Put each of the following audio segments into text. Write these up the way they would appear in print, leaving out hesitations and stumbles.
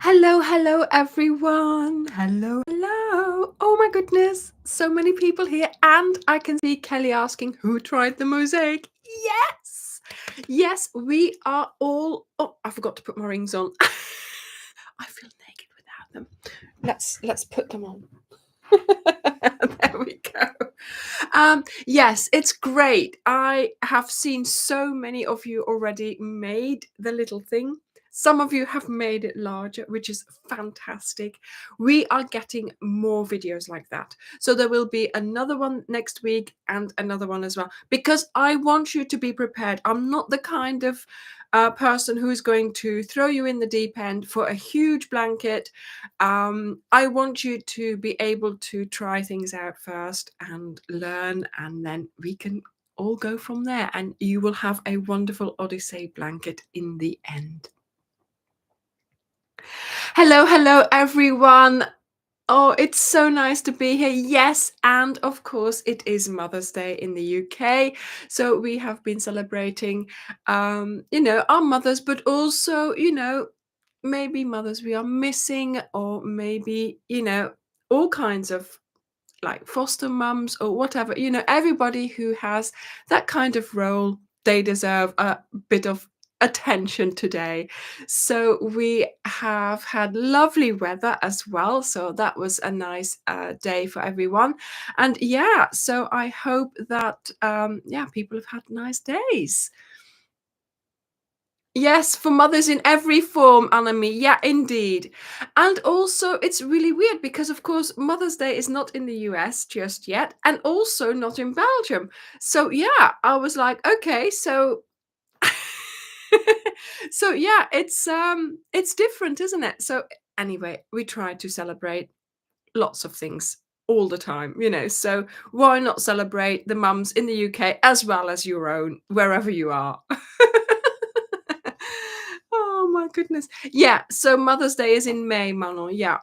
Hello, hello, everyone. Hello, hello. Oh my goodness, so many people here, and I can see Kelly asking who tried the mosaic. Yes, yes, we are all. Oh, I forgot to put my rings on. I feel naked without them. Let's put them on. There we go. Yes, it's great. I have seen so many of you already made the little thing. Some of you have made it larger, which is fantastic. We are getting more videos like that. So there will be another one next week and another one as well, because I want you to be prepared. I'm not the kind of person who is going to throw you in the deep end for a huge blanket. I want you to be able to try things out first and learn, and then we can all go from there, and you will have a wonderful Odyssey blanket in the end. Hello, hello, everyone. Oh, it's so nice to be here. Yes, and of course, it is Mother's Day in the UK. So we have been celebrating, our mothers, but also, maybe mothers we are missing, or maybe, all kinds of like foster mums or whatever, everybody who has that kind of role, they deserve a bit of attention today. So we have had lovely weather as well. So that was a nice day for everyone. And yeah, so I hope that, people have had nice days. Yes, for mothers in every form, Anami. Yeah, indeed. And also, it's really weird because, of course, Mother's Day is not in the US just yet, and also not in Belgium. So, yeah, I was like, okay, so. So yeah, it's different, isn't it? So anyway, we try to celebrate lots of things all the time, so why not celebrate the mums in the UK as well as your own, wherever you are. Oh my goodness. Yeah, so Mother's Day is in May, Manon. Yeah.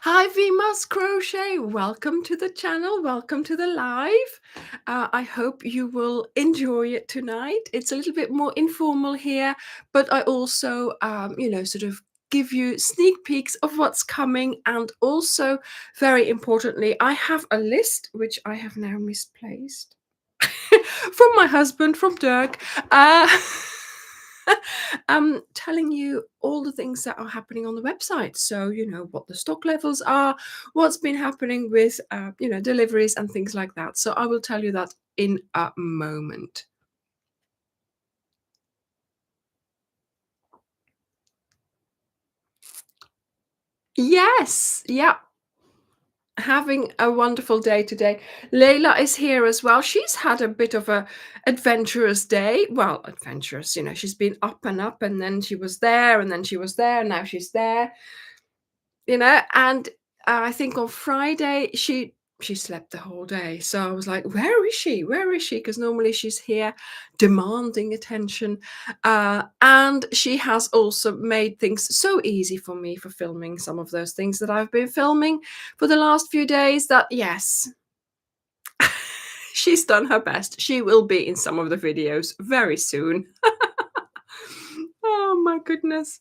Hi, Vimas Crochet. Welcome to the channel. Welcome to the live. I hope you will enjoy it tonight. It's a little bit more informal here, but I also, sort of give you sneak peeks of what's coming. And also, very importantly, I have a list which I have now misplaced from my husband, from Dirk. Uh, telling you all the things that are happening on the website. So, what the stock levels are, what's been happening with, deliveries and things like that. So I will tell you that in a moment. Yes. Yeah. Having a wonderful day today. Layla is here as well. She's had a bit of a adventurous day. Well, adventurous, she's been up, and then she was there, and then she was there, and now she's there. And I think on Friday she slept the whole day. So I was like, where is she? Where is she? Because normally she's here demanding attention. And she has also made things so easy for me for filming some of those things that I've been filming for the last few days, that yes, she's done her best. She will be in some of the videos very soon. Oh my goodness.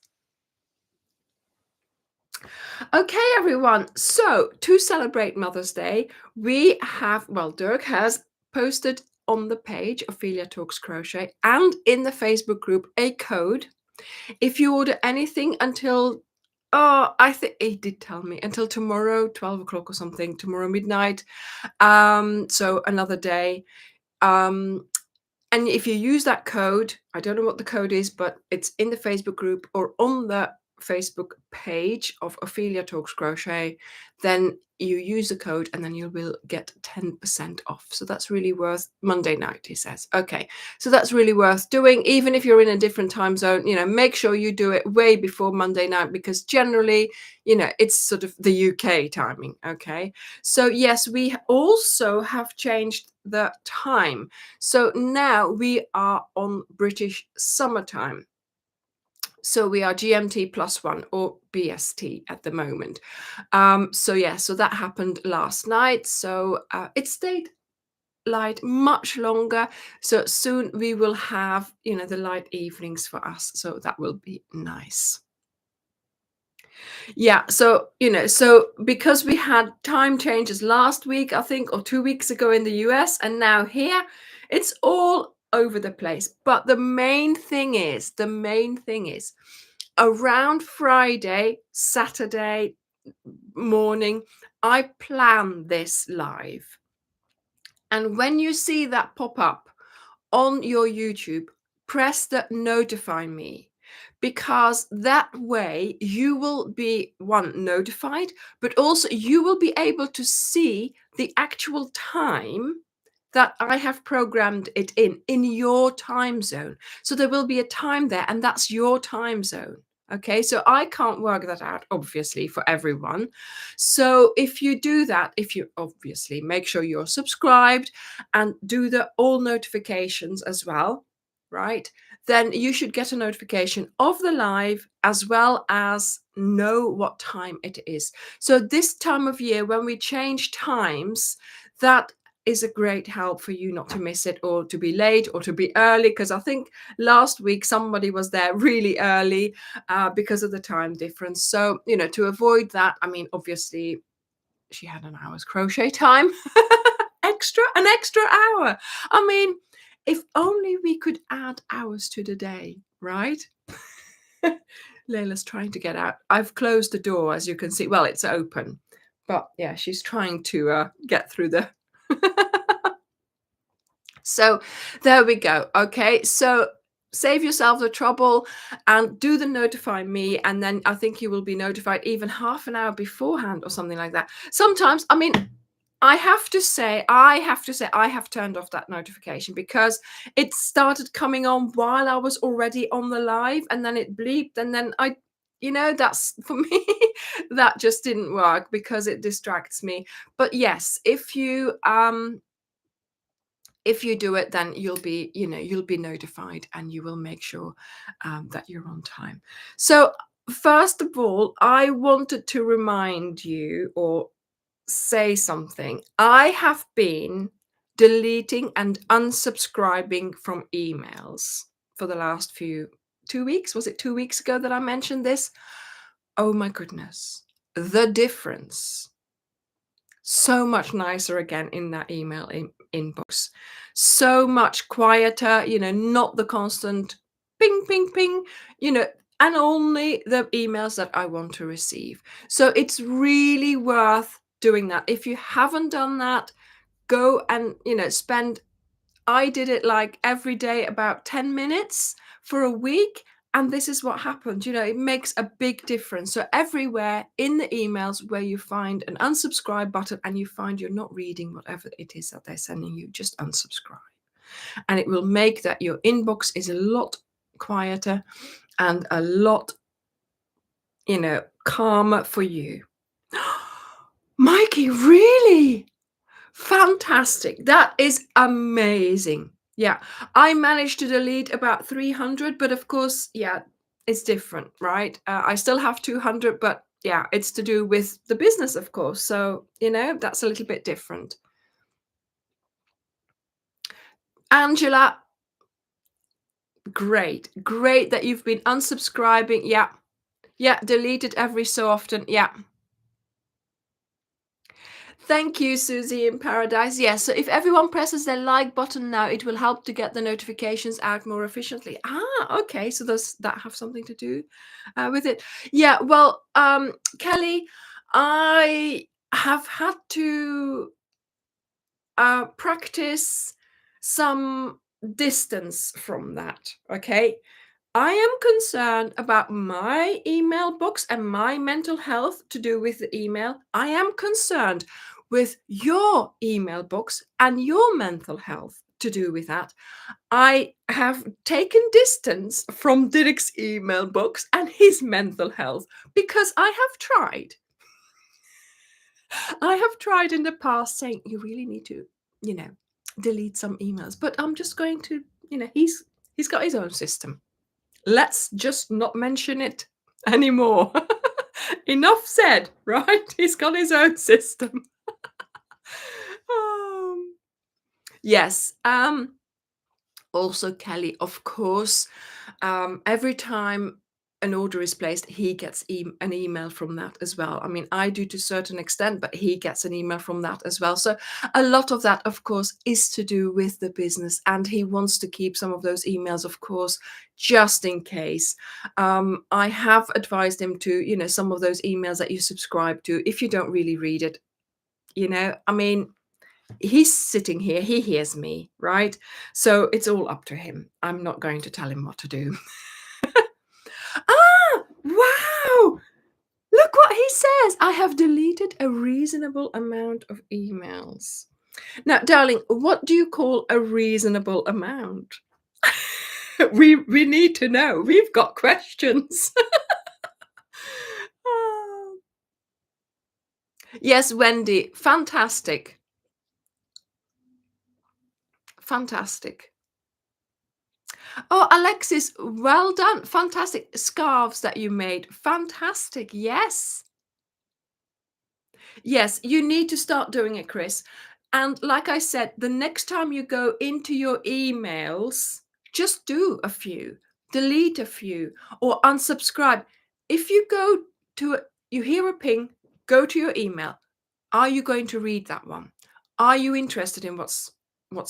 Okay, everyone. So to celebrate Mother's Day, we have, well, Dirk has posted on the page Ophelia Talks Crochet and in the Facebook group a code. If you order anything until, I think he did tell me, until tomorrow, 12 o'clock or something, tomorrow midnight. So another day. Um, and if you use that code, I don't know what the code is, but it's in the Facebook group or on the Facebook page of Ophelia Talks Crochet, then you use the code and then you will get 10% off. So that's really worth, Monday night, he says. Okay, so that's really worth doing, even if you're in a different time zone. Make sure you do it way before Monday night, because generally, it's sort of the UK timing. Okay, so yes, we also have changed the time. So now we are on British summertime. So we are GMT +1 or BST at the moment. So that happened last night. So it stayed light much longer. So soon we will have, the light evenings for us. So that will be nice. Yeah, so because we had time changes last week, I think, or 2 weeks ago in the US, and now here, it's all over the place. But the main thing is, around Friday, Saturday morning, I plan this live. And when you see that pop up on your YouTube, press the notify me, because that way you will be notified, but also you will be able to see the actual time that I have programmed it in your time zone. So there will be a time there, and that's your time zone. Okay, so I can't work that out, obviously, for everyone. So if you do that, if you obviously make sure you're subscribed and do the all notifications as well, right? Then you should get a notification of the live as well as know what time it is. So this time of year, when we change times, that is a great help for you not to miss it, or to be late, or to be early, because I think last week somebody was there really early because of the time difference. So, to avoid that, I mean, obviously, she had an hour's crochet time. An extra hour. I mean, if only we could add hours to the day, right? Layla's trying to get out. I've closed the door, as you can see. Well, it's open, but yeah, she's trying to get through the So there we go. Okay, so save yourself the trouble and do the notify me, and then I think you will be notified even half an hour beforehand or something like that. Sometimes, I mean, I have to say, I have turned off that notification because it started coming on while I was already on the live, and then it bleeped, and then that's for me, that just didn't work because it distracts me. But yes, if you do it, then you'll be notified, and you will make sure that you're on time. So first of all, I wanted to remind you, or say something. I have been deleting and unsubscribing from emails for the last 2 weeks. Was it 2 weeks ago that I mentioned this? Oh my goodness, the difference, so much nicer again in that email inbox, so much quieter, not the constant ping ping ping, and only the emails that I want to receive. So it's really worth doing that. If you haven't done that, go and spend, I did it like every day about 10 minutes for a week. And this is what happened. It makes a big difference. So everywhere in the emails where you find an unsubscribe button and you find you're not reading whatever it is that they're sending you, just unsubscribe. And it will make that your inbox is a lot quieter and a lot, calmer for you. Mikey, really? Fantastic. That is amazing. Yeah, I managed to delete about 300, but of course, yeah, it's different, right? I still have 200, but yeah, it's to do with the business, of course. So, that's a little bit different. Angela, great. Great that you've been unsubscribing. Yeah. Yeah, delete it every so often. Yeah. Thank you, Susie in Paradise. Yes, so if everyone presses their like button now, it will help to get the notifications out more efficiently. Okay, so does that have something to do with it? Yeah, well, Kelly, I have had to practice some distance from that, okay? I am concerned about my email box and my mental health to do with the email. I am concerned with your email box and your mental health to do with that. I have taken distance from Dirk's email box and his mental health because I have tried. I have tried in the past saying you really need to, delete some emails, but I'm just going to, he's got his own system. Let's just not mention it anymore. Enough said, right? He's got his own system. Um, Yes. Also, Kelly, of course, every time an order is placed, he gets an email from that as well. I mean, I do to a certain extent, but he gets an email from that as well. So a lot of that, of course, is to do with the business, and he wants to keep some of those emails, of course, just in case. I have advised him to, some of those emails that you subscribe to, if you don't really read it, I mean, he's sitting here, he hears me, right? So it's all up to him. I'm not going to tell him what to do. Ah, wow! Look what he says. I have deleted a reasonable amount of emails. Now, darling, what do you call a reasonable amount? We need to know. We've got questions. Ah. Yes, Wendy, fantastic. Fantastic. Oh, Alexis, well done. Fantastic. Scarves that you made. Fantastic. Yes. Yes, you need to start doing it, Chris. And like I said, the next time you go into your emails, just do a few, delete a few, or unsubscribe. If you go to you hear a ping, go to your email. Are you going to read that one? Are you interested in what's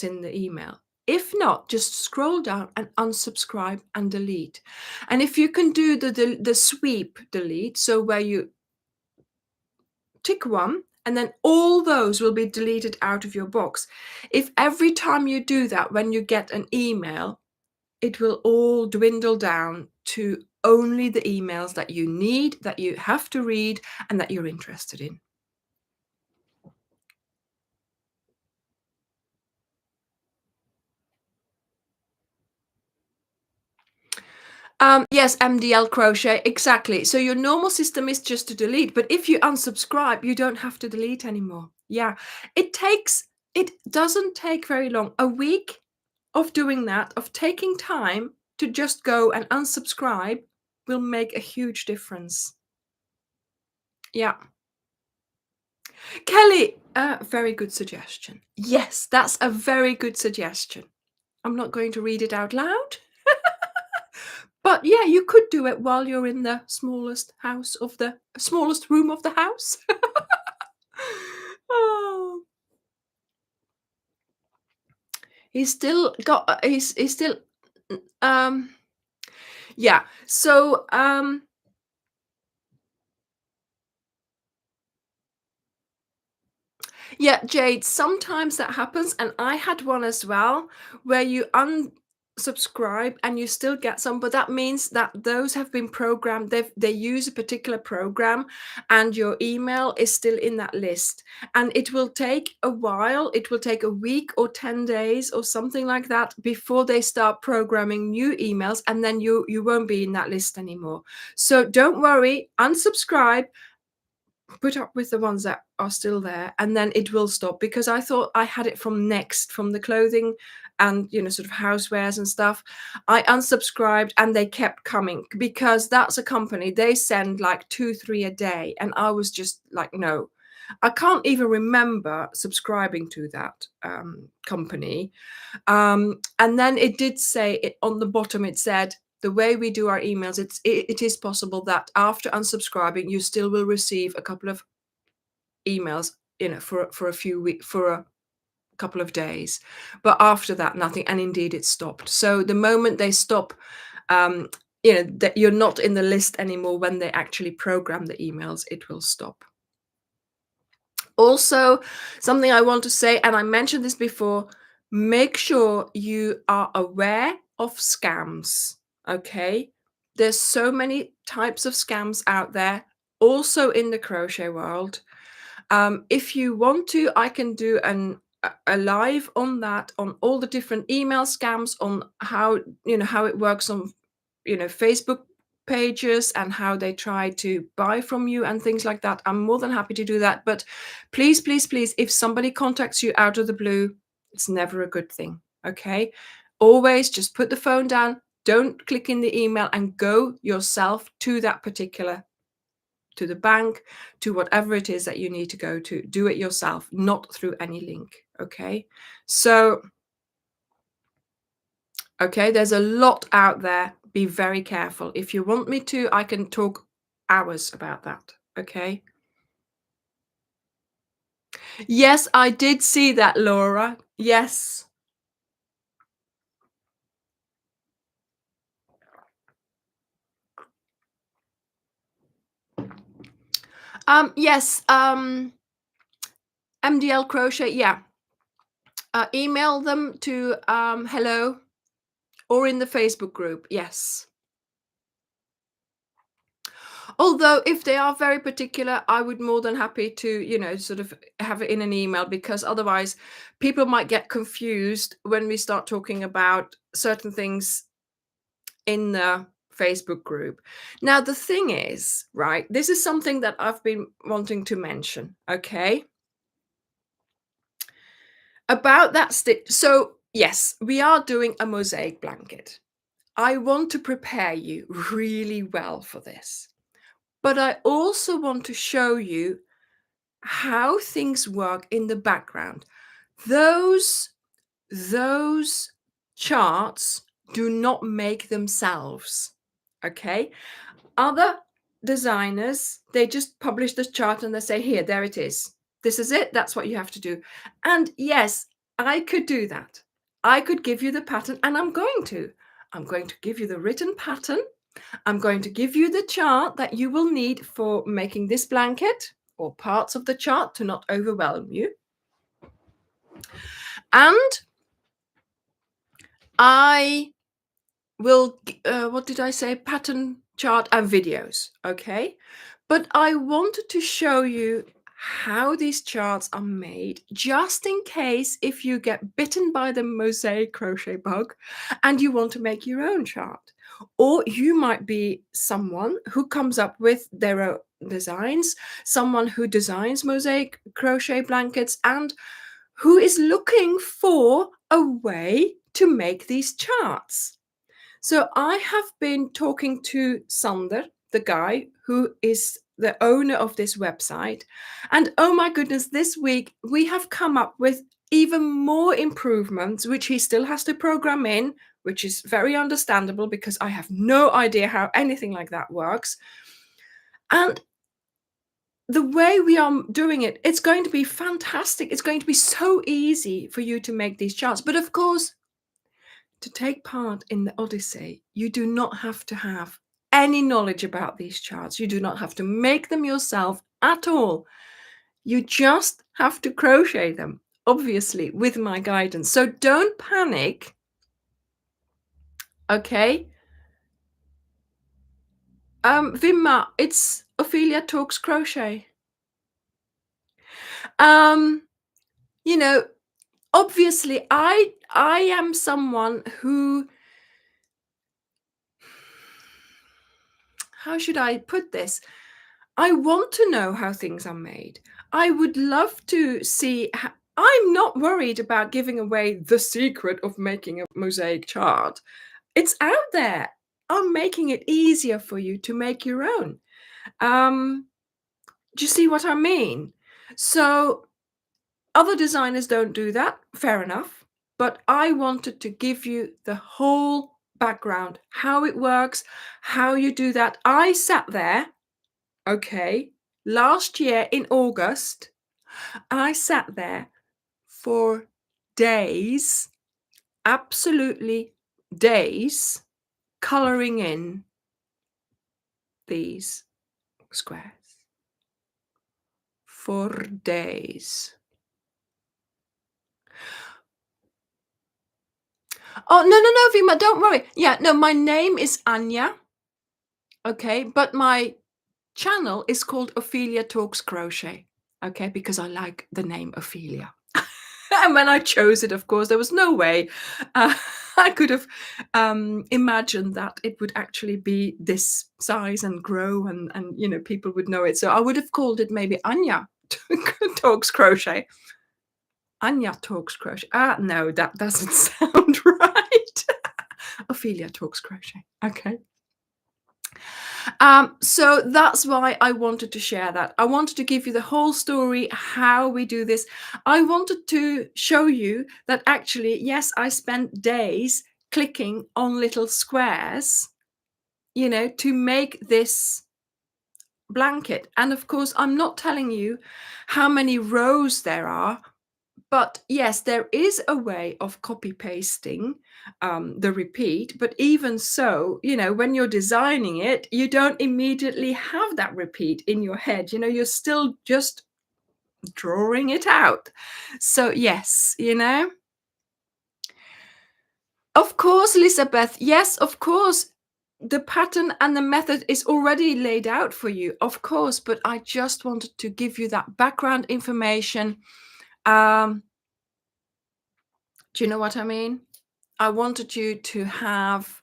in the email? If not, just scroll down and unsubscribe and delete. And if you can do the sweep delete, so where you tick one and then all those will be deleted out of your box. If every time you do that, when you get an email, it will all dwindle down to only the emails that you need, that you have to read, and that you're interested in. Yes, MDL crochet, exactly. So your normal system is just to delete, but if you unsubscribe, you don't have to delete anymore. Yeah, it doesn't take very long. A week of doing that, of taking time to just go and unsubscribe, will make a huge difference. Yeah. Kelly, very good suggestion. Yes, that's a very good suggestion. I'm not going to read it out loud. But yeah, you could do it while you're in the smallest room of the house. Oh, he's still got he's still um yeah. So yeah, Jade, sometimes that happens, and I had one as well, where you unsubscribe and you still get some, but that means that those have been programmed. They use a particular program, and your email is still in that list. And it will take a while. It will take a week or 10 days or something like that before they start programming new emails, and then you won't be in that list anymore. So don't worry, unsubscribe, put up with the ones that are still there, and then it will stop, because I thought I had it from Next, from the clothing and sort of housewares and stuff. I unsubscribed and they kept coming, because that's a company, they send like 2 3 a day, and I was just like, no, I can't even remember subscribing to that company. And then it did say it on the bottom, it said, the way we do our emails, it is possible that after unsubscribing, you still will receive a couple of emails, for a few weeks, for a couple of days. But after that, nothing. And indeed, it stopped. So the moment they stop, that you're not in the list anymore, when they actually program the emails, it will stop. Also, something I want to say, and I mentioned this before, make sure you are aware of scams. Okay. There's so many types of scams out there, also in the crochet world. If you want to, I can do a live on that, on all the different email scams, on how it works on Facebook pages, and how they try to buy from you and things like that. I'm more than happy to do that. But please, please, please, if somebody contacts you out of the blue, it's never a good thing. Okay. Always just put the phone down, don't click in the email, and go yourself to that particular to the bank, to whatever it is that you need to go to. Do it yourself, not through any link. Okay. So, okay, there's a lot out there. Be very careful. If you want me to, I can talk hours about that. Okay. Yes, I did see that, Laura. Yes. Yes. MDL Crochet. Yeah. Email them to hello or in the Facebook group. Yes. Although if they are very particular, I would more than happy to, sort of have it in an email, because otherwise people might get confused when we start talking about certain things in the Facebook group. Now, the thing is, right, this is something that I've been wanting to mention, okay? About that stitch. So, yes, we are doing a mosaic blanket. I want to prepare you really well for this. But I also want to show you how things work in the background. Those charts do not make themselves. Okay? Other designers, they just publish this chart and they say, here, there it is. This is it. That's what you have to do. And yes, I could do that. I could give you the pattern, and I'm going to. I'm going to give you the written pattern. I'm going to give you the chart that you will need for making this blanket, or parts of the chart, to not overwhelm you. And I will, what did I say? Pattern, chart, and videos. Okay. But I wanted to show you how these charts are made, just in case if you get bitten by the mosaic crochet bug and you want to make your own chart. Or you might be someone who comes up with their own designs, someone who designs mosaic crochet blankets, and who is looking for a way to make these charts. So I have been talking to Sander, the guy who is the owner of this website. And oh my goodness, this week we have come up with even more improvements, which he still has to program in, which is very understandable because I have no idea how anything like that works. And the way we are doing it, it's going to be fantastic. It's going to be so easy for you to make these charts. But of course, to take part in the Odyssey, you do not have to have any knowledge about these charts. You do not have to make them yourself at all. You just have to crochet them, obviously, with my guidance. So don't panic. Okay. Vimma, it's Ophelia Talks Crochet. You know, obviously, I am someone who, how should I put this? I want to know how things are made. I would love to see. I'm not worried about giving away the secret of making a mosaic chart. It's out there. I'm making it easier for you to make your own. Do you see what I mean? So other designers don't do that. Fair enough. But I wanted to give you the whole background, how it works, how you do that. I sat there. Okay. Last year in August, I sat there for days, absolutely days, coloring in these squares. For days. Oh, no, Vima, don't worry. Yeah, no, my name is Anya. Okay, but my channel is called Ophelia Talks Crochet. Okay, because I like the name Ophelia. And when I chose it, of course, there was no way I could have imagined that it would actually be this size and grow, and people would know it. So I would have called it maybe Anya Talks Crochet. Anya Talks Crochet. No, that doesn't sound right. Ophelia Talks Crochet. Okay. So that's why I wanted to share that. I wanted to give you the whole story, how we do this. I wanted to show you that actually, yes, I spent days clicking on little squares, to make this blanket. And of course, I'm not telling you how many rows there are. But yes, there is a way of copy pasting the repeat. But even so, when you're designing it, you don't immediately have that repeat in your head. You're still just drawing it out. So, yes, of course, Elizabeth. Yes, of course. The pattern and the method is already laid out for you, of course. But I just wanted to give you that background information. Um, do you know what I mean? I wanted you to have,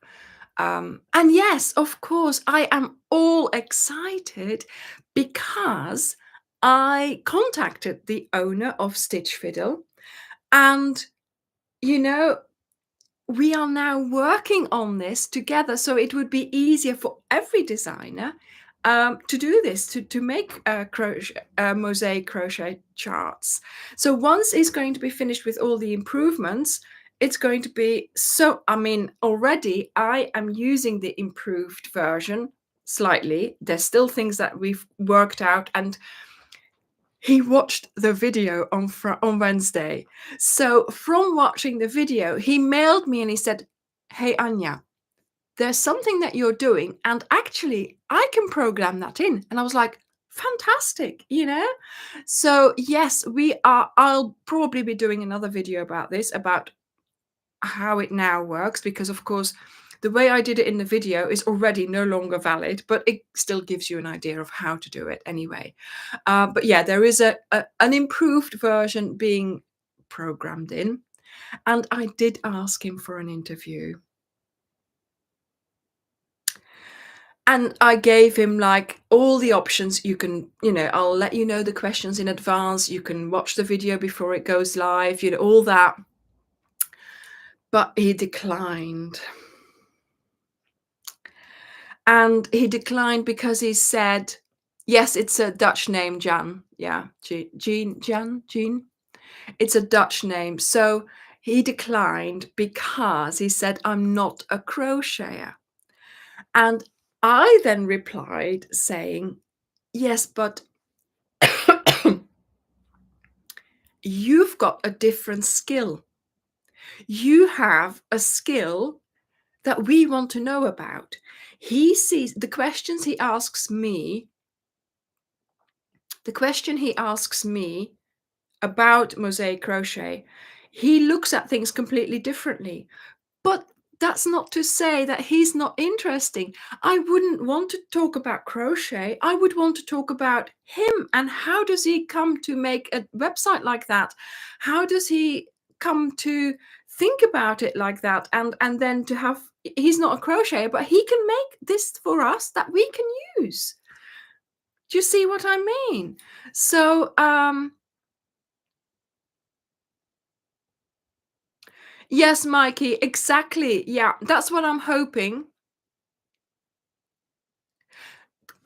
and yes, of course, I am all excited because I contacted the owner of Stitch Fiddle, and you know, we are now working on this together, so it would be easier for every designer to do this, to make mosaic crochet charts. So once it's going to be finished with all the improvements, it's going to be so, I mean, already I am using the improved version slightly. There's still things that we've worked out, and he watched the video on Wednesday. So from watching the video, he mailed me and he said, "Hey, Anya, there's something that you're doing, and actually I can program that in." And I was like, fantastic. So yes, I'll probably be doing another video about this, about how it now works, because of course the way I did it in the video is already no longer valid, but it still gives you an idea of how to do it anyway. But yeah, there is an improved version being programmed in, and I did ask him for an interview. And I gave him like all the options. You can, I'll let you know the questions in advance. You can watch the video before it goes live, all that. But he declined. And he declined because he said, yes, it's a Dutch name, Jan. Yeah, Jean. It's a Dutch name. So he declined because he said, I'm not a crocheter. And I then replied saying, yes, but you've got a different skill. You have a skill that we want to know about. He sees the questions he asks me, about mosaic crochet, he looks at things completely differently. But that's not to say that he's not interesting. I wouldn't want to talk about crochet. I would want to talk about him and how does he come to make a website like that? How does he come to think about it like that? And then to have, he's not a crocheter, but he can make this for us that we can use. Do you see what I mean? So, yes, Mikey, exactly. Yeah, that's what I'm hoping.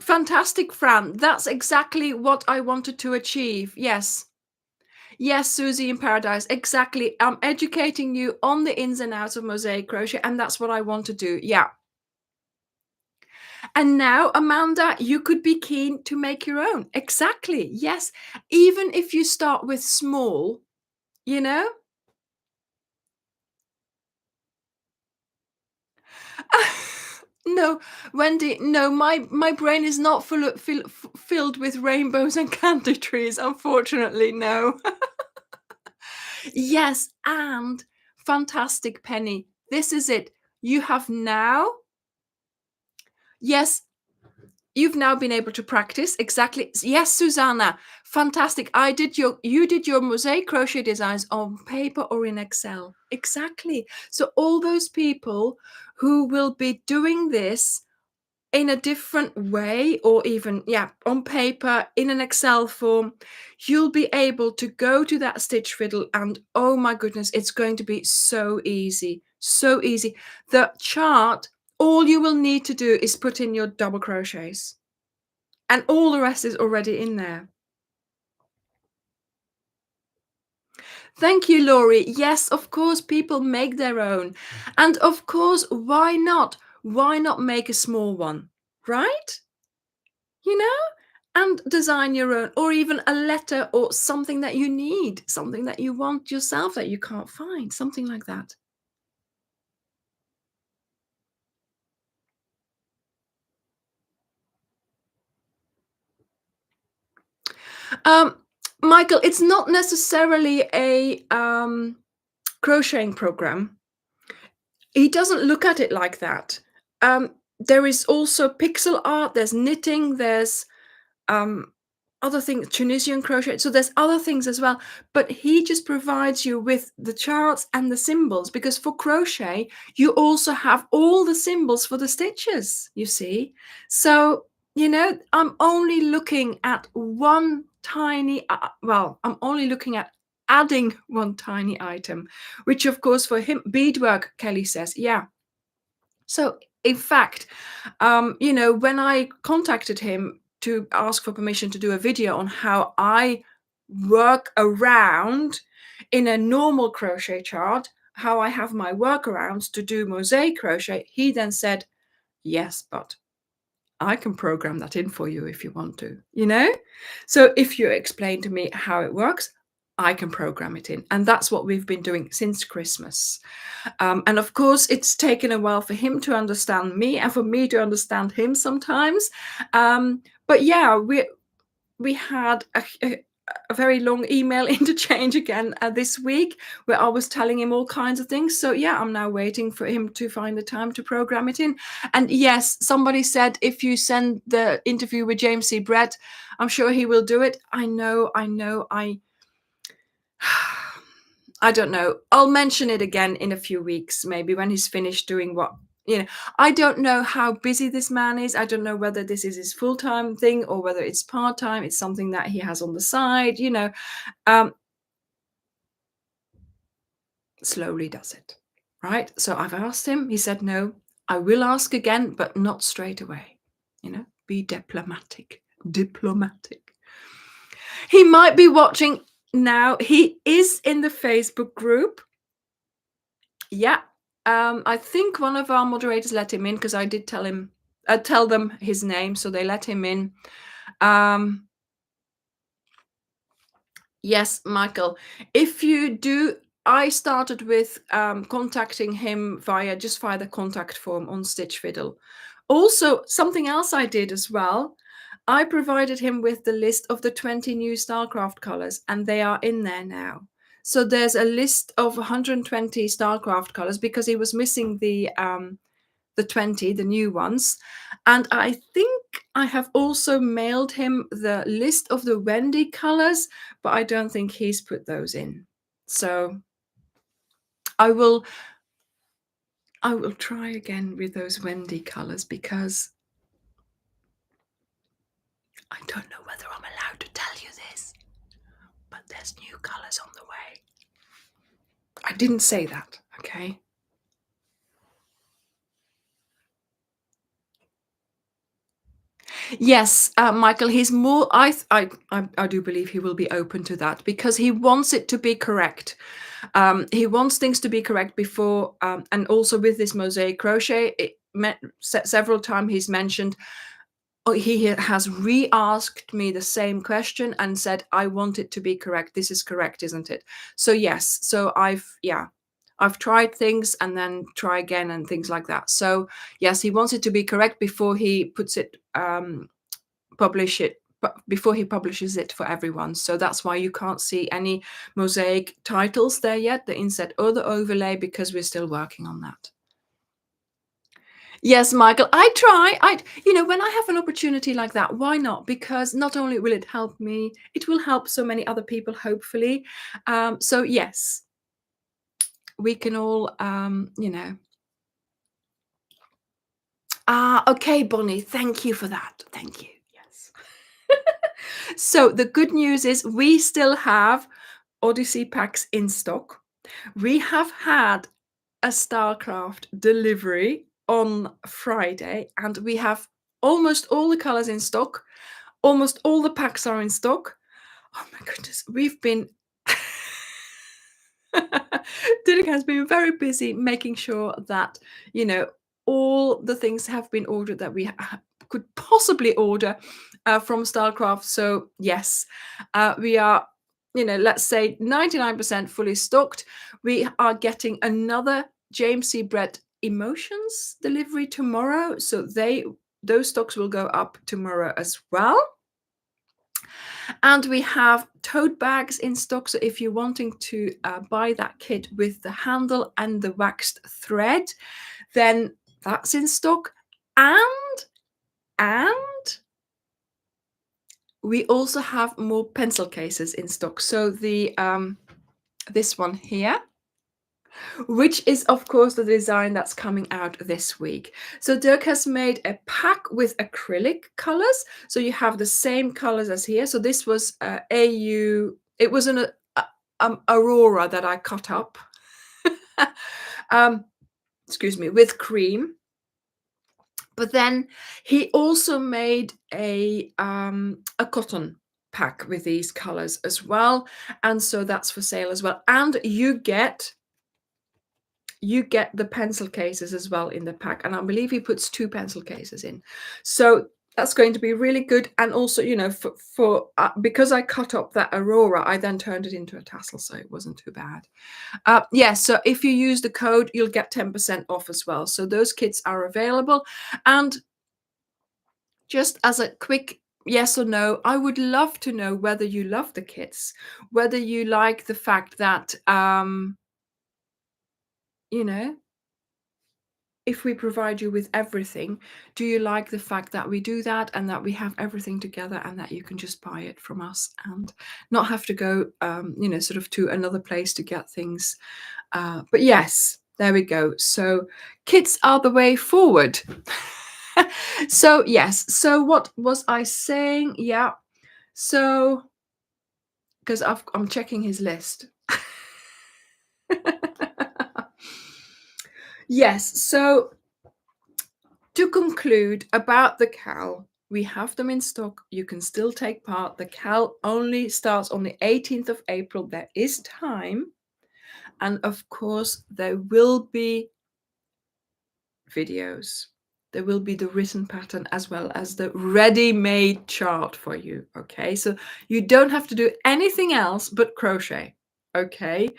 Fantastic, Fran. That's exactly what I wanted to achieve. Yes. Yes, Susie in Paradise. Exactly. I'm educating you on the ins and outs of mosaic crochet, and that's what I want to do. Yeah. And now, Amanda, you could be keen to make your own. Exactly. Yes. Even if you start with small, you know? No, Wendy, no, my brain is not filled with rainbows and candy trees, unfortunately, no. Yes, and fantastic, Penny. This is it. You have now, yes, you've now been able to practice. Exactly. Yes, Susanna, fantastic. You did your mosaic crochet designs on paper or in Excel. Exactly. So all those people who will be doing this in a different way, or even, yeah, on paper in an Excel form, you'll be able to go to that Stitch Fiddle and, oh my goodness, it's going to be so easy. So easy. The chart All you will need to do is put in your double crochets, and all the rest is already in there. Thank you, Laurie. Yes, of course, people make their own. And of course, why not? Why not make a small one, right? You know? And design your own, or even a letter or something that you need, something that you want yourself that you can't find, something like that. Um, Michael, it's not necessarily a crocheting program. He doesn't look at it like that. There is also pixel art, there's knitting, there's um, other things, Tunisian crochet. So there's other things as well. But he just provides you with the charts and the symbols, because for crochet, you also have all the symbols for the stitches, you see. So, I'm only looking at one tiny, I'm only looking at adding one tiny item, which of course for him, beadwork, Kelly says, yeah. So in fact, when I contacted him to ask for permission to do a video on how I work around in a normal crochet chart, how I have my workarounds to do mosaic crochet, he then said, yes, but I can program that in for you if you want to. So if you explain to me how it works, I can program it in. And that's what we've been doing since Christmas. And of course, it's taken a while for him to understand me and for me to understand him sometimes. But yeah, we had a very long email interchange again this week, where I was telling him all kinds of things. So yeah, I'm now waiting for him to find the time to program it in. And yes, somebody said if you send the interview with James C. Brett, I'm sure he will do it. I know. I don't know. I'll mention it again in a few weeks, maybe when he's finished doing what. I don't know how busy this man is. I don't know whether this is his full-time thing or whether it's part-time. It's something that he has on the side. Um, slowly does it, right? So I've asked him. He said, no, I will ask again, but not straight away. Be diplomatic. Diplomatic. He might be watching now. He is in the Facebook group. Yeah. I think one of our moderators let him in, because I did tell them his name, so they let him in. Yes, Michael. If you do, I started with contacting him via the contact form on Stitch Fiddle. Also, something else I did as well, I provided him with the list of the 20 new StarCraft colors, and they are in there now. So there's a list of 120 StarCraft colors, because he was missing the 20, the new ones. And I think I have also mailed him the list of the Wendy colors, but I don't think he's put those in. So I will try again with those Wendy colors, because I don't know whether I'm allowed to tell you this, but there's new colors on the way. I didn't say that, okay? Yes, Michael, he's more. I do believe he will be open to that, because he wants it to be correct. He wants things to be correct before, and also with this mosaic crochet, several times he's mentioned. He has re-asked me the same question and said, "I want it to be correct. This is correct, isn't it?" So yes. So I've tried things and then try again and things like that. So yes, he wants it to be correct before he puts it, publish it, before he publishes it for everyone. So that's why you can't see any mosaic titles there yet, the inset or the overlay, because we're still working on that. Yes, Michael, I try. When I have an opportunity like that, why not? Because not only will it help me, it will help so many other people, hopefully. So yes, we can all, okay, Bonnie, thank you for that. Thank you. Yes. So the good news is we still have Odyssey packs in stock. We have had a StarCraft delivery on Friday, and we have almost all the colors in stock. Almost all the packs are in stock. Oh my goodness, we've been Dylan has been very busy making sure that, you know, all the things have been ordered that we could possibly order from Stylecraft. So yes, we are, you know, let's say 99% fully stocked. We are getting another James C. Brett Emotions delivery tomorrow. So those stocks will go up tomorrow as well. And we have tote bags in stock. So if you're wanting to buy that kit with the handle and the waxed thread, then that's in stock. And we also have more pencil cases in stock. So the this one here, which is of course the design that's coming out this week. So Dirk has made a pack with acrylic colors. So you have the same colors as here. So this was it was an Aurora that I cut up, excuse me, with cream. But then he also made a cotton pack with these colors as well. And so that's for sale as well. And you get the pencil cases as well in the pack, and I believe he puts 2 pencil cases in, so that's going to be really good. And also, you know, for because I cut up that Aurora, I then turned it into a tassel, so it wasn't too bad. Yeah, so if you use the code, you'll get 10% off as well. So those kits are available. And just as a quick yes or no, I would love to know whether you love the kits, whether you like the fact that you know, if we provide you with everything, do you like the fact that we do that and that we have everything together and that you can just buy it from us and not have to go, you know, sort of to another place to get things? But yes, there we go. So kits are the way forward. So yes. So what was I saying? Yeah. So because I'm checking his list. Yes. So to conclude about the CAL, we have them in stock. You can still take part. The CAL only starts on the 18th of April. There is time. And of course, there will be videos. There will be the written pattern as well as the ready-made chart for you. Okay, so you don't have to do anything else but crochet. Okay,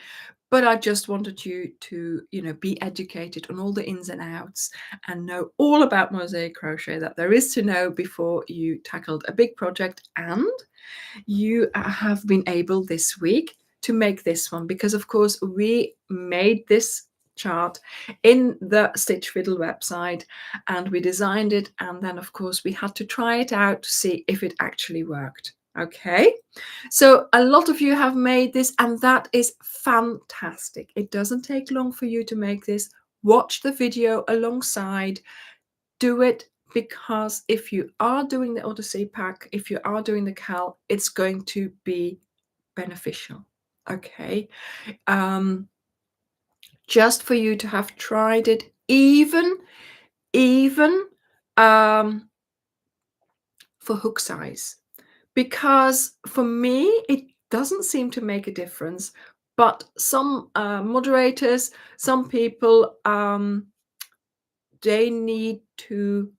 but I just wanted you to, you know, be educated on all the ins and outs and know all about mosaic crochet that there is to know before you tackled a big project. And you have been able this week to make this one, because of course we made this chart in the Stitch Fiddle website and we designed it, and then of course we had to try it out to see if it actually worked. Okay, so a lot of you have made this, and that is fantastic. It doesn't take long for you to make this. Watch the video alongside, do it, because if you are doing the Odyssey pack, if you are doing the CAL, it's going to be beneficial. Okay, just for you to have tried it, even for hook size, because for me it doesn't seem to make a difference, but some moderators, some people, they need to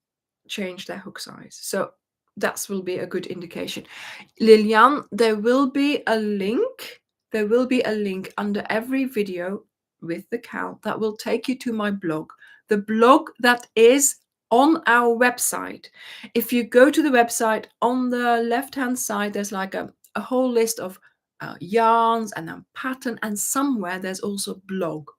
change their hook size. So that will be a good indication. Lilian, there will be a link. There will be a link under every video with the CAL that will take you to my blog. The blog that is on our website. If you go to the website, on the left-hand side, there's like a whole list of yarns and a pattern, and somewhere there's also blog.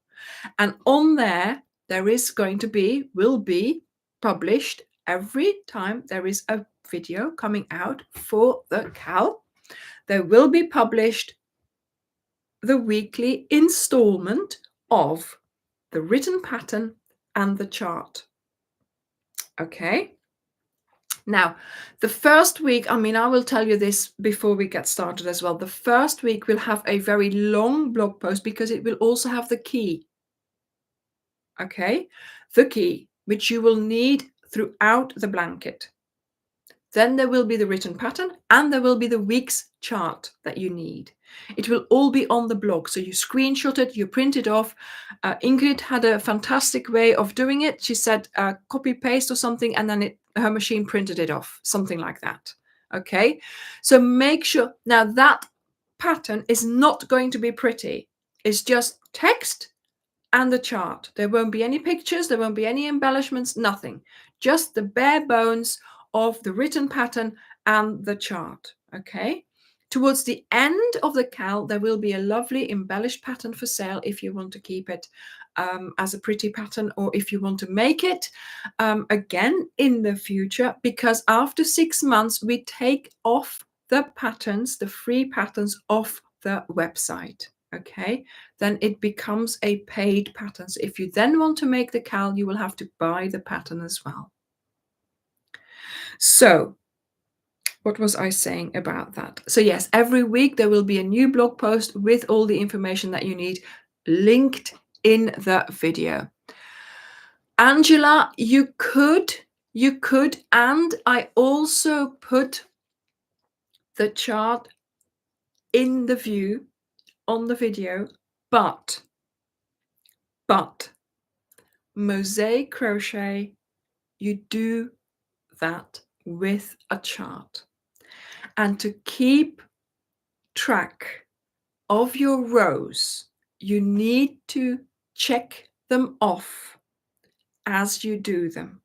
And on there, will be published every time there is a video coming out for the CAL. There will be published the weekly installment of the written pattern and the chart. Okay. Now, the first week, I mean, I will tell you this before we get started as well. The first week will have a very long blog post because it will also have the key. Okay, the key. which you will need throughout the blanket. Then there will be the written pattern and there will be the week's chart that you need. It will all be on the blog. So you screenshot it, you print it off. Ingrid had a fantastic way of doing it. She said copy paste or something, and then her machine printed it off, something like that. Okay, so make sure now that pattern is not going to be pretty. It's just text and the chart. There won't be any pictures, there won't be any embellishments, nothing. Just the bare bones of the written pattern and the chart. Okay. Towards the end of the cal, there will be a lovely embellished pattern for sale if you want to keep it as a pretty pattern, or if you want to make it again in the future, because after 6 months, we take off the patterns, the free patterns off the website. Okay, then it becomes a paid pattern. So if you then want to make the cal, you will have to buy the pattern as well. So what was I saying about that? So yes, every week there will be a new blog post with all the information that you need linked in the video. Angela, you could, and I also put the chart in the view on the video, but Mosaic crochet, you do that with a chart. And to keep track of your rows, you need to check them off as you do them.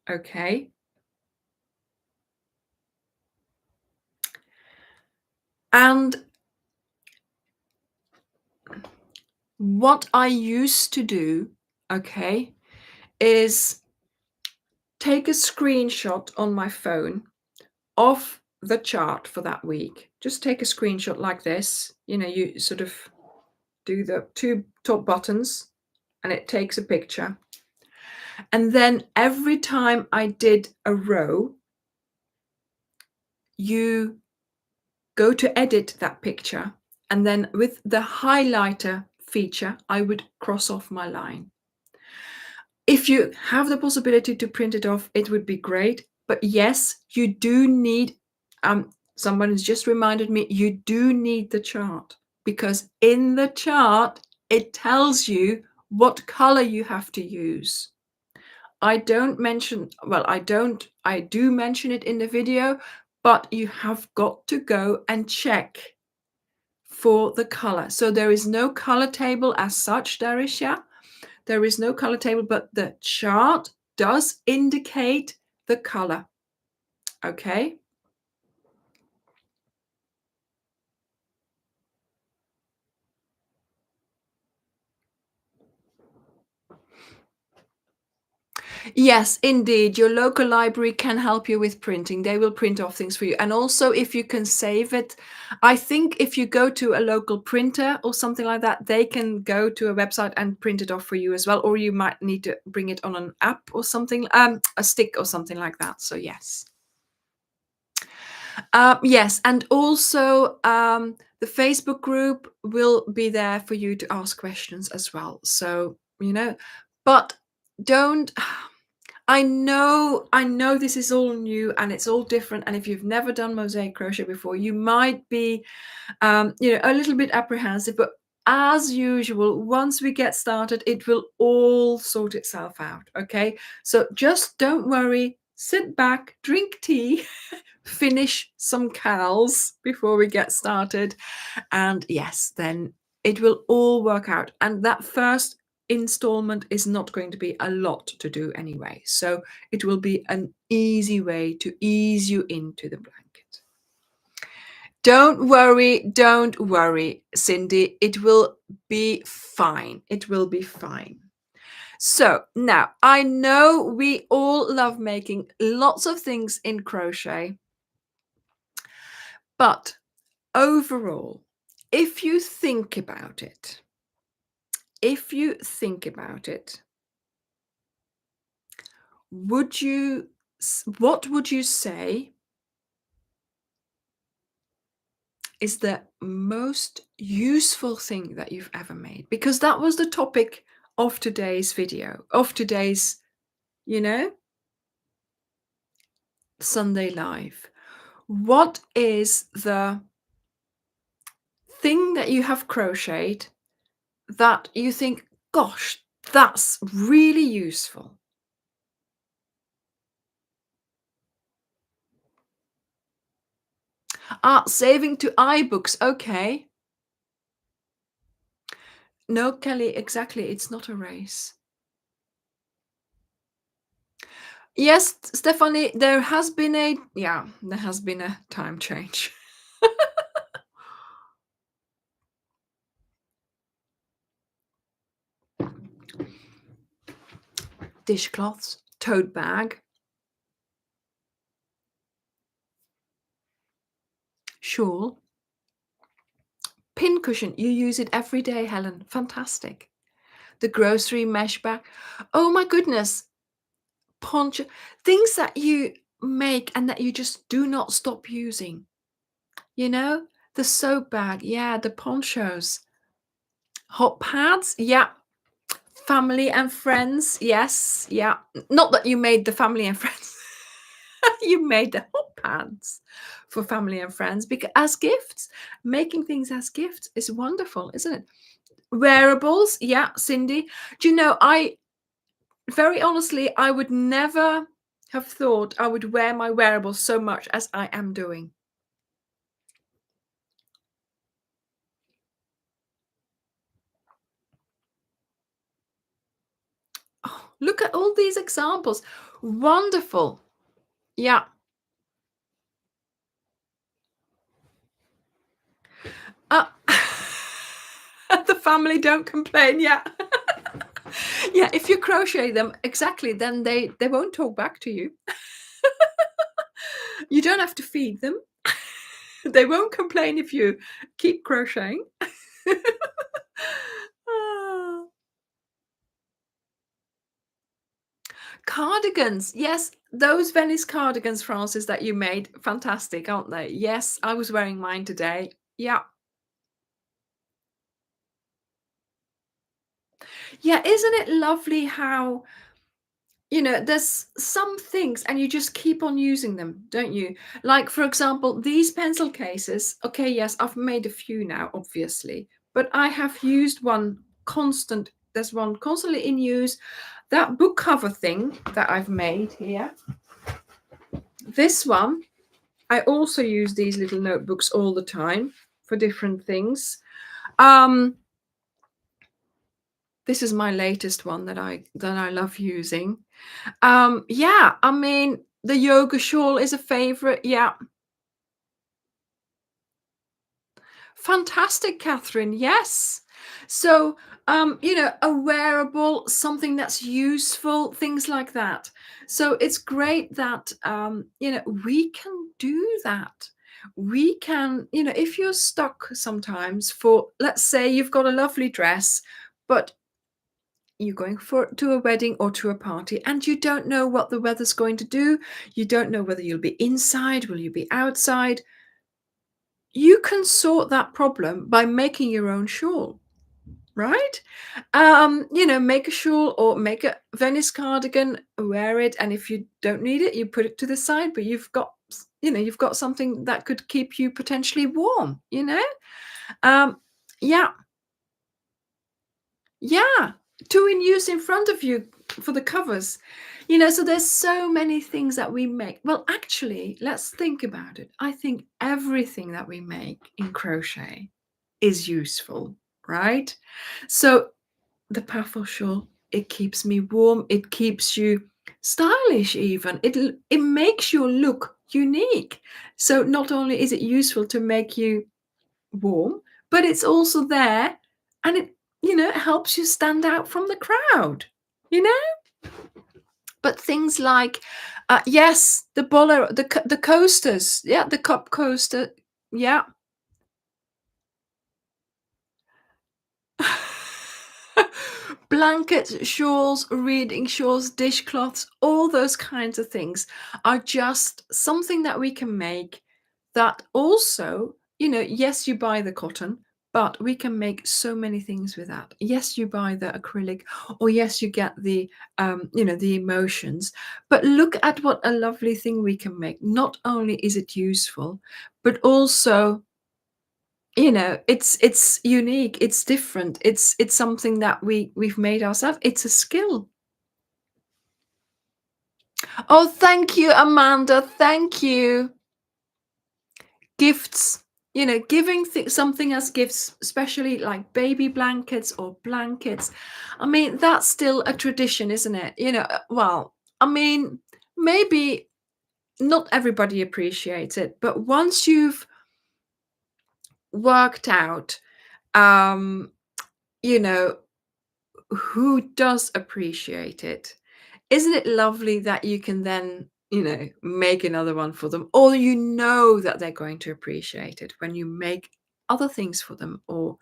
Okay? And what I used to do, okay, is take a screenshot on my phone of the chart for that week. Just take a screenshot like this. You know, you sort of do the 2 top buttons and it takes a picture. And then every time I did a row, you go to edit that picture, and then with the highlighter feature, I would cross off my line. If you have the possibility to print it off, it would be great. But yes, you do need, someone has just reminded me, you do need the chart, because in the chart, it tells you what color you have to use. I don't mention, well, I do mention it in the video, but you have got to go and check for the color. So there is no color table as such, Darisha. There is no color table, but the chart does indicate the color. Okay. Yes, indeed. Your local library can help you with printing. They will print off things for you. And also, if you can save it, I think if you go to a local printer or something like that, they can go to a website and print it off for you as well. Or you might need to bring it on an app or something, a stick or something like that. So yes. Yes, and also the Facebook group will be there for you to ask questions as well. So, but don't. I know this is all new and it's all different. And if you've never done mosaic crochet before, you might be, a little bit apprehensive. But as usual, once we get started, it will all sort itself out. Okay, so just don't worry. Sit back, drink tea, finish some cals before we get started, and yes, then it will all work out. And that first installment is not going to be a lot to do anyway, so it will be an easy way to ease you into the blanket. Don't worry, Cindy. It will be fine. It will be fine. So now I know we all love making lots of things in crochet, but overall, if you think about it, what would you say is the most useful thing that you've ever made? Because that was the topic of today's video, of today's you know? Sunday Live. What is the thing that you have crocheted that you think, gosh, that's really useful? Ah, saving to iBooks. Okay. No, Kelly, exactly. It's not a race. Yes, Stephanie, there has been a time change. Dishcloths, tote bag, shawl, pincushion. You use it every day, Helen. Fantastic. The grocery mesh bag. Oh my goodness. Poncho. Things that you make and that you just do not stop using. You know? The soap bag. Yeah, the ponchos. Hot pads. Yeah. Family and friends. Yes. Yeah. Not that you made the family and friends. You made the hot pads for family and friends because as gifts, making things as gifts is wonderful, isn't it? Wearables, yeah, Cindy. Do you know, I very honestly, I would never have thought I would wear my wearables so much as I am doing. Oh, look at all these examples. Wonderful. Yeah. Uh, the family don't complain. Yeah. Yeah, if you crochet them exactly, then they won't talk back to you. You don't have to feed them. They won't complain if you keep crocheting. Ah. Cardigans. Yes, those Venice cardigans, Francis, that you made, fantastic, aren't they? Yes, I was wearing mine today. Yeah. Yeah, isn't it lovely how there's some things and you just keep on using them, don't you? Like, for example, these pencil cases. Okay, yes, I've made a few now, obviously, but I have used there's one constantly in use. That book cover thing that I've made here, this one, I also use these little notebooks all the time for different things. Um, this is my latest one that I love using. Yeah, I mean, the yoga shawl is a favorite. Yeah, fantastic, Catherine. Yes. So, a wearable, something that's useful, things like that. So it's great that we can do that. We can, if you're stuck sometimes for, let's say, you've got a lovely dress, but you're going to a wedding or to a party and you don't know what the weather's going to do. You don't know whether you'll be inside, will you be outside. You can sort that problem by making your own shawl, right? Make a shawl or make a Venice cardigan, wear it, and if you don't need it, you put it to the side, but you've got something that could keep you potentially warm. um yeah. Yeah, two in use in front of you for the covers. So there's so many things that we make. Well, actually, let's think about it. I think everything that we make in crochet is useful, right? So the puffle shawl, it keeps me warm, it keeps you stylish even. It makes you look unique. So not only is it useful to make you warm, but it's also there and it helps you stand out from the crowd, you know? But things like, yes, the bolero, the coasters, yeah, the cup coaster, yeah. Blankets, shawls, reading shawls, dishcloths, all those kinds of things are just something that we can make that also, yes, you buy the cotton, But we can make so many things with that. Yes, you buy the acrylic, or yes, you get the the emotions. But look at what a lovely thing we can make. Not only is it useful, but also it's unique, it's different, it's something that we've made ourselves. It's a skill. Oh, thank you, Amanda. Thank you. Gifts, giving something as gifts, especially like baby blankets or blankets. I mean, that's still a tradition, isn't it? Well, I mean, maybe not everybody appreciates it, but once you've worked out, um, you know, who does appreciate it, isn't it lovely that you can then, make another one for them, or that they're going to appreciate it when you make other things for them, or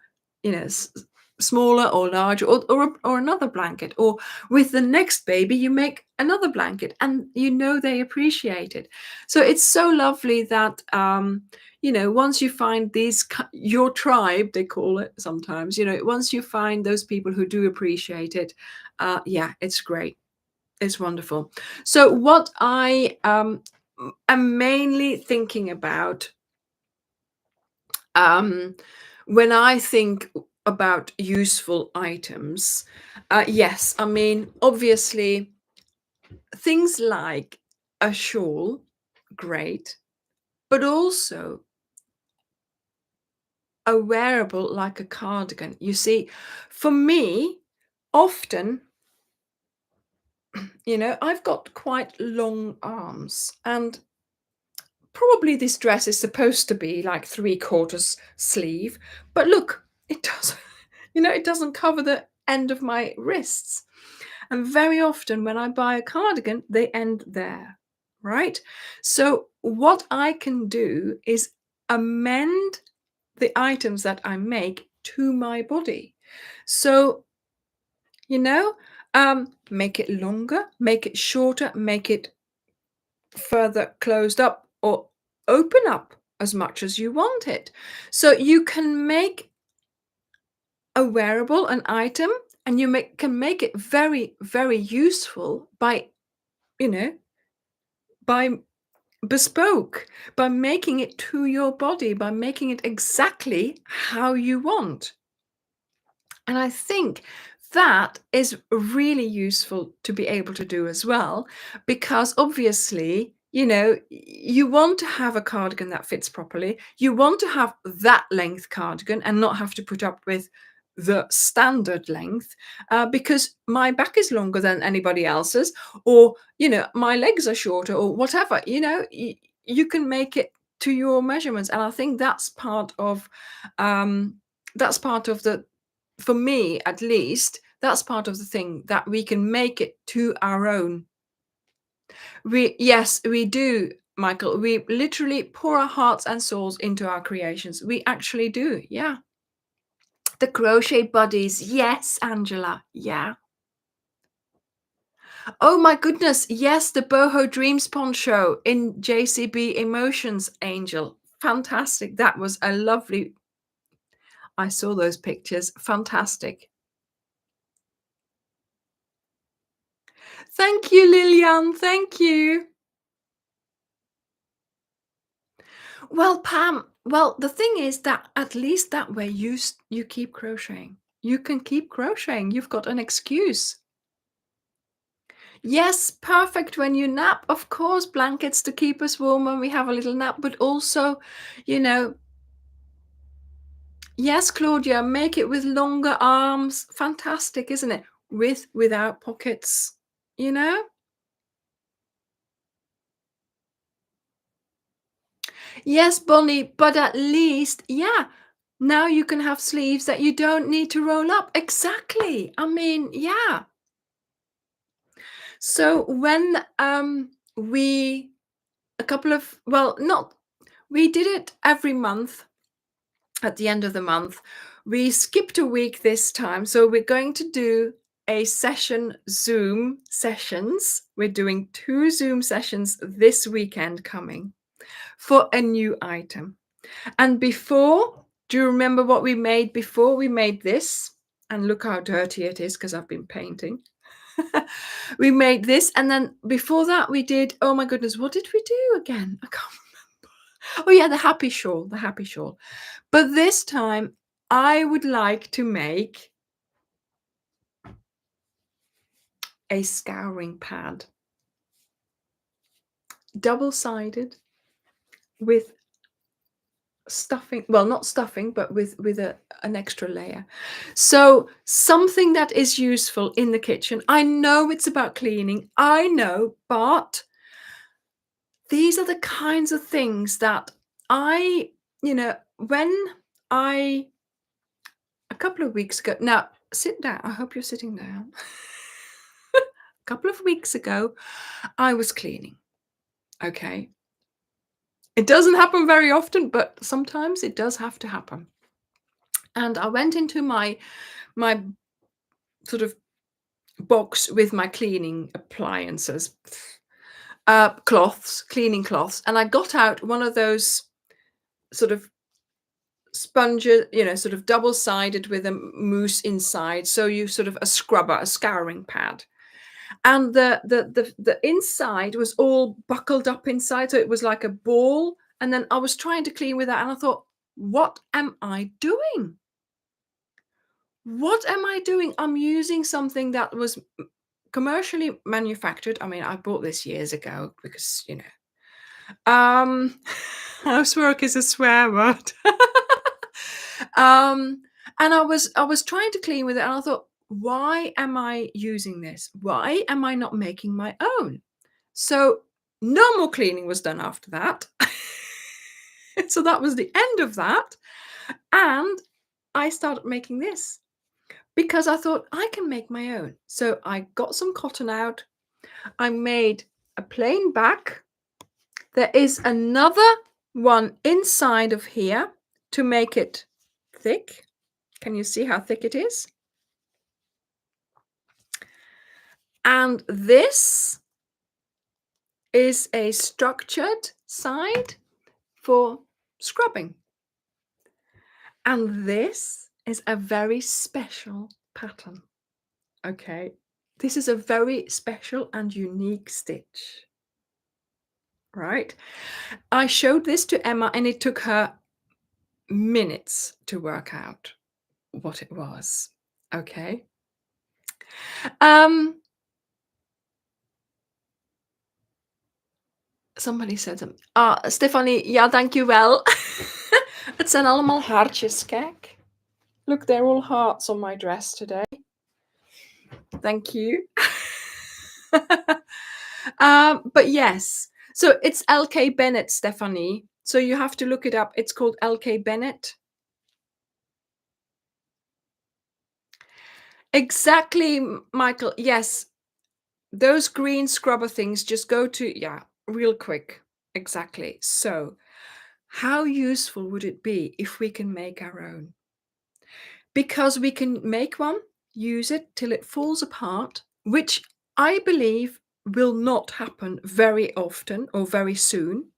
you know, s- smaller or larger, or another blanket, or with the next baby you make another blanket, and they appreciate it. So it's so lovely that once you find your tribe, they call it sometimes, once you find those people who do appreciate it, yeah, it's great. It's wonderful. So what I am mainly thinking about, um, when I think about useful items, yes, I mean, obviously, things like a shawl, great, but also a wearable like a cardigan. You see, for me, often, I've got quite long arms, and probably this dress is supposed to be like 3/4 sleeve, but look, it doesn't, it doesn't cover the end of my wrists. And very often when I buy a cardigan, they end there, right? So what I can do is amend the items that I make to my body. So, you know, make it longer, make it shorter, make it further closed up, or open up as much as you want it. So you can make a wearable, an item, and can make it very, very useful you know, by bespoke, by making it to your body, by making it exactly how you want. And I think that is really useful to be able to do as well, because obviously, you want to have a cardigan that fits properly. You want to have that length cardigan and not have to put up with the standard length, because my back is longer than anybody else's, or, my legs are shorter, or whatever, you can make it to your measurements. And I think um, that's part of the for me at least, that's part of the thing, that we can make it to our own. Yes, we do, Michael. We literally pour our hearts and souls into our creations. We actually do. Yeah. The crochet buddies. Yes, Angela. Yeah. Oh my goodness. Yes, the Boho Dreams poncho in JCB Emotions, Angel. Fantastic. That was a lovely. I saw those pictures. Fantastic. Thank you, Lillian. Thank you. Well, Pam, the thing is that at least that way you keep crocheting. You can keep crocheting. You've got an excuse. Yes, perfect when you nap. Of course, blankets to keep us warm when we have a little nap, but also, you know, yes, Claudia, make it with longer arms. Fantastic, isn't it? Without pockets, you know? Yes, Bonnie, but at least, yeah, now you can have sleeves that you don't need to roll up. Exactly. I mean, yeah. So when we a couple of well, not we did it every month at the end of the month. We skipped a week this time, so we're going to do a Zoom sessions. We're doing 2 Zoom sessions this weekend coming for a new item. And before Do you remember what we made before we made this? And look how dirty it is because I've been painting. We made this, and then before that we did, oh my goodness, what did we do again? I can't remember. Oh yeah, the happy shawl, the happy shawl. But this time I would like to make a scouring pad, double-sided, with stuffing, well, not stuffing, but with an extra layer. So something that is useful in the kitchen. I know it's about cleaning, I know, but these are the kinds of things that I, when I a couple of weeks ago, now sit down, I hope you're sitting down. A couple of weeks ago, I was cleaning, okay? It doesn't happen very often, but sometimes it does have to happen. And I went into my sort of box with my cleaning appliances, cloths, cleaning cloths, and I got out one of those sort of sponges, sort of double-sided with a mousse inside, so you sort of a scrubber, a scouring pad. And the inside was all buckled up inside, so it was like a ball, and then I was trying to clean with that, and I thought, "What am I doing? What am I doing? I'm using something that was commercially manufactured." I mean, I bought this years ago because, um, housework is a swear word. Um, and I was trying to clean with it, and I thought, "Why am I using this? Why am I not making my own?" So no more cleaning was done after that. So that was the end of that, and I started making this because I thought I can make my own. So I got some cotton out. I made a plain back. There is another one inside of here to make it thick. Can you see how thick it is? And this is a structured side for scrubbing. And this is a very special pattern. Okay. This is a very special and unique stitch. Right? I showed this to Emma and it took her minutes to work out what it was. Okay. Um Somebody said Stefanie, ja, dankjewel. Het zijn allemaal haartjes, kijk. Look, they're all hearts on my dress today. Thank you. But yes, so it's LK Bennett, Stefanie. So you have to look it up. It's called LK Bennett. Exactly, Michael. Yes, those green scrubber things, just go to, yeah, real quick. Exactly. So how useful would it be if we can make our own? Because we can make one, use it till it falls apart, which I believe will not happen very often or very soon.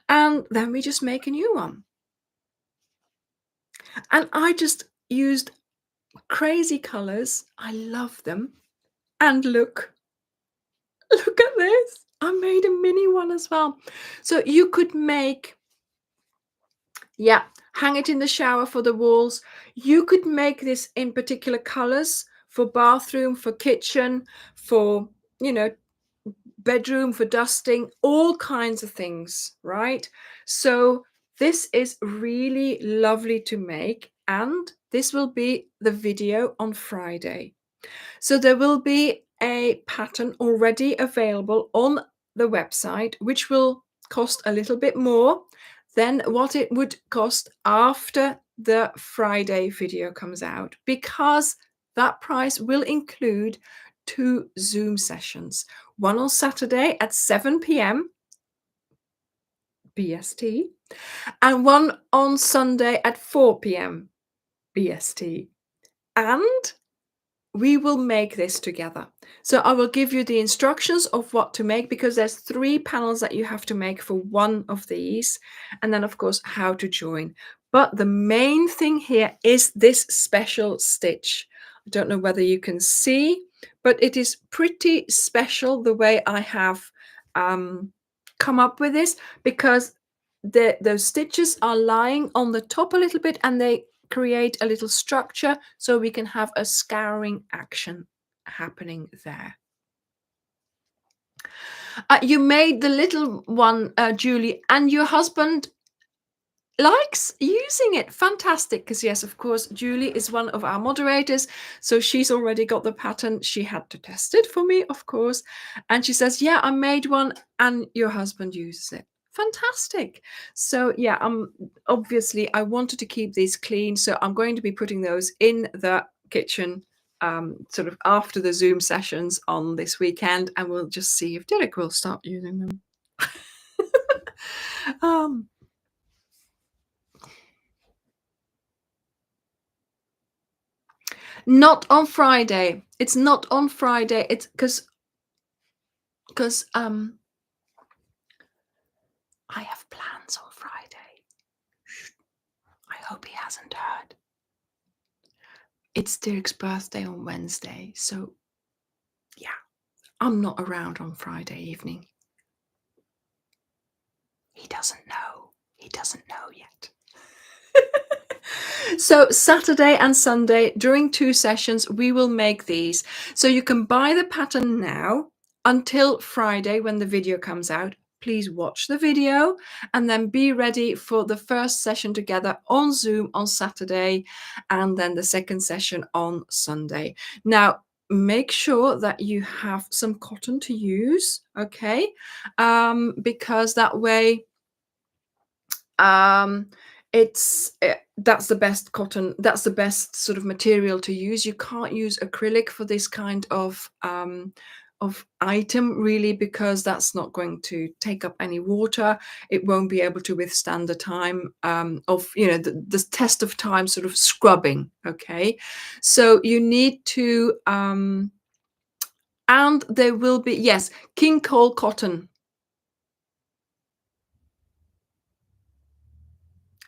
And then we just make a new one. And I just used crazy colors. I love them. And look at this. I made a mini one as well. So you could make, yeah, hang it in the shower for the walls. You could make this in particular colors for bathroom, for kitchen, for, bedroom, for dusting, all kinds of things, right? So this is really lovely to make, and this will be the video on Friday. So there will be a pattern already available on the website, which will cost a little bit more than what it would cost after the Friday video comes out, because that price will include 2 Zoom sessions, one on Saturday at 7 p.m. BST and one on Sunday at 4 p.m. BST. And we will make this together. So I will give you the instructions of what to make, because there's 3 panels that you have to make for one of these, and then of course how to join. But the main thing here is this special stitch. I don't know whether you can see, but it is pretty special the way I have come up with this, because those stitches are lying on the top a little bit and they create a little structure so we can have a scouring action happening there. You made the little one, Julie, and your husband likes using it. Fantastic. Because yes, of course, Julie is one of our moderators, so she's already got the pattern. She had to test it for me, of course, and she says, yeah, I made one and your husband uses it. Fantastic. So yeah, obviously I wanted to keep these clean, so I'm going to be putting those in the kitchen sort of after the Zoom sessions on this weekend, and we'll just see if Derek will start using them. um Not on Friday. It's not on Friday. It's because I have plans on Friday. I hope he hasn't heard. It's Derek's birthday on Wednesday, so yeah, I'm not around on Friday evening. He doesn't know. He doesn't know yet. So Saturday and Sunday, during 2 sessions, we will make these. So you can buy the pattern now until Friday when the video comes out. Please watch the video and then be ready for the first session together on Zoom on Saturday and then the second session on Sunday. Now, make sure that you have some cotton to use, okay? Because that way it's that's the best cotton, that's the best sort of material to use. You can't use acrylic for this kind of item really, because that's not going to take up any water. It won't be able to withstand the time of, you know, the test of time sort of scrubbing. Okay, so you need to and there will be, yes, king cole cotton.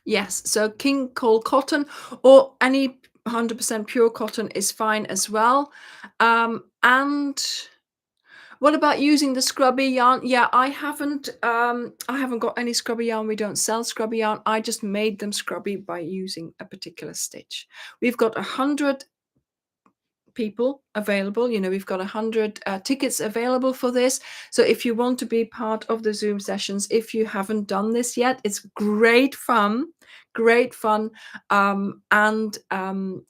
Yes, so king cole cotton or any 100% pure cotton is fine as well. And what about using the scrubby yarn? Yeah, I haven't got any scrubby yarn. We don't sell scrubby yarn. I just made them scrubby by using a particular stitch. We've got 100 people available. You know, we've got 100 tickets available for this. So if you want to be part of the Zoom sessions, if you haven't done this yet, it's great fun, great fun. And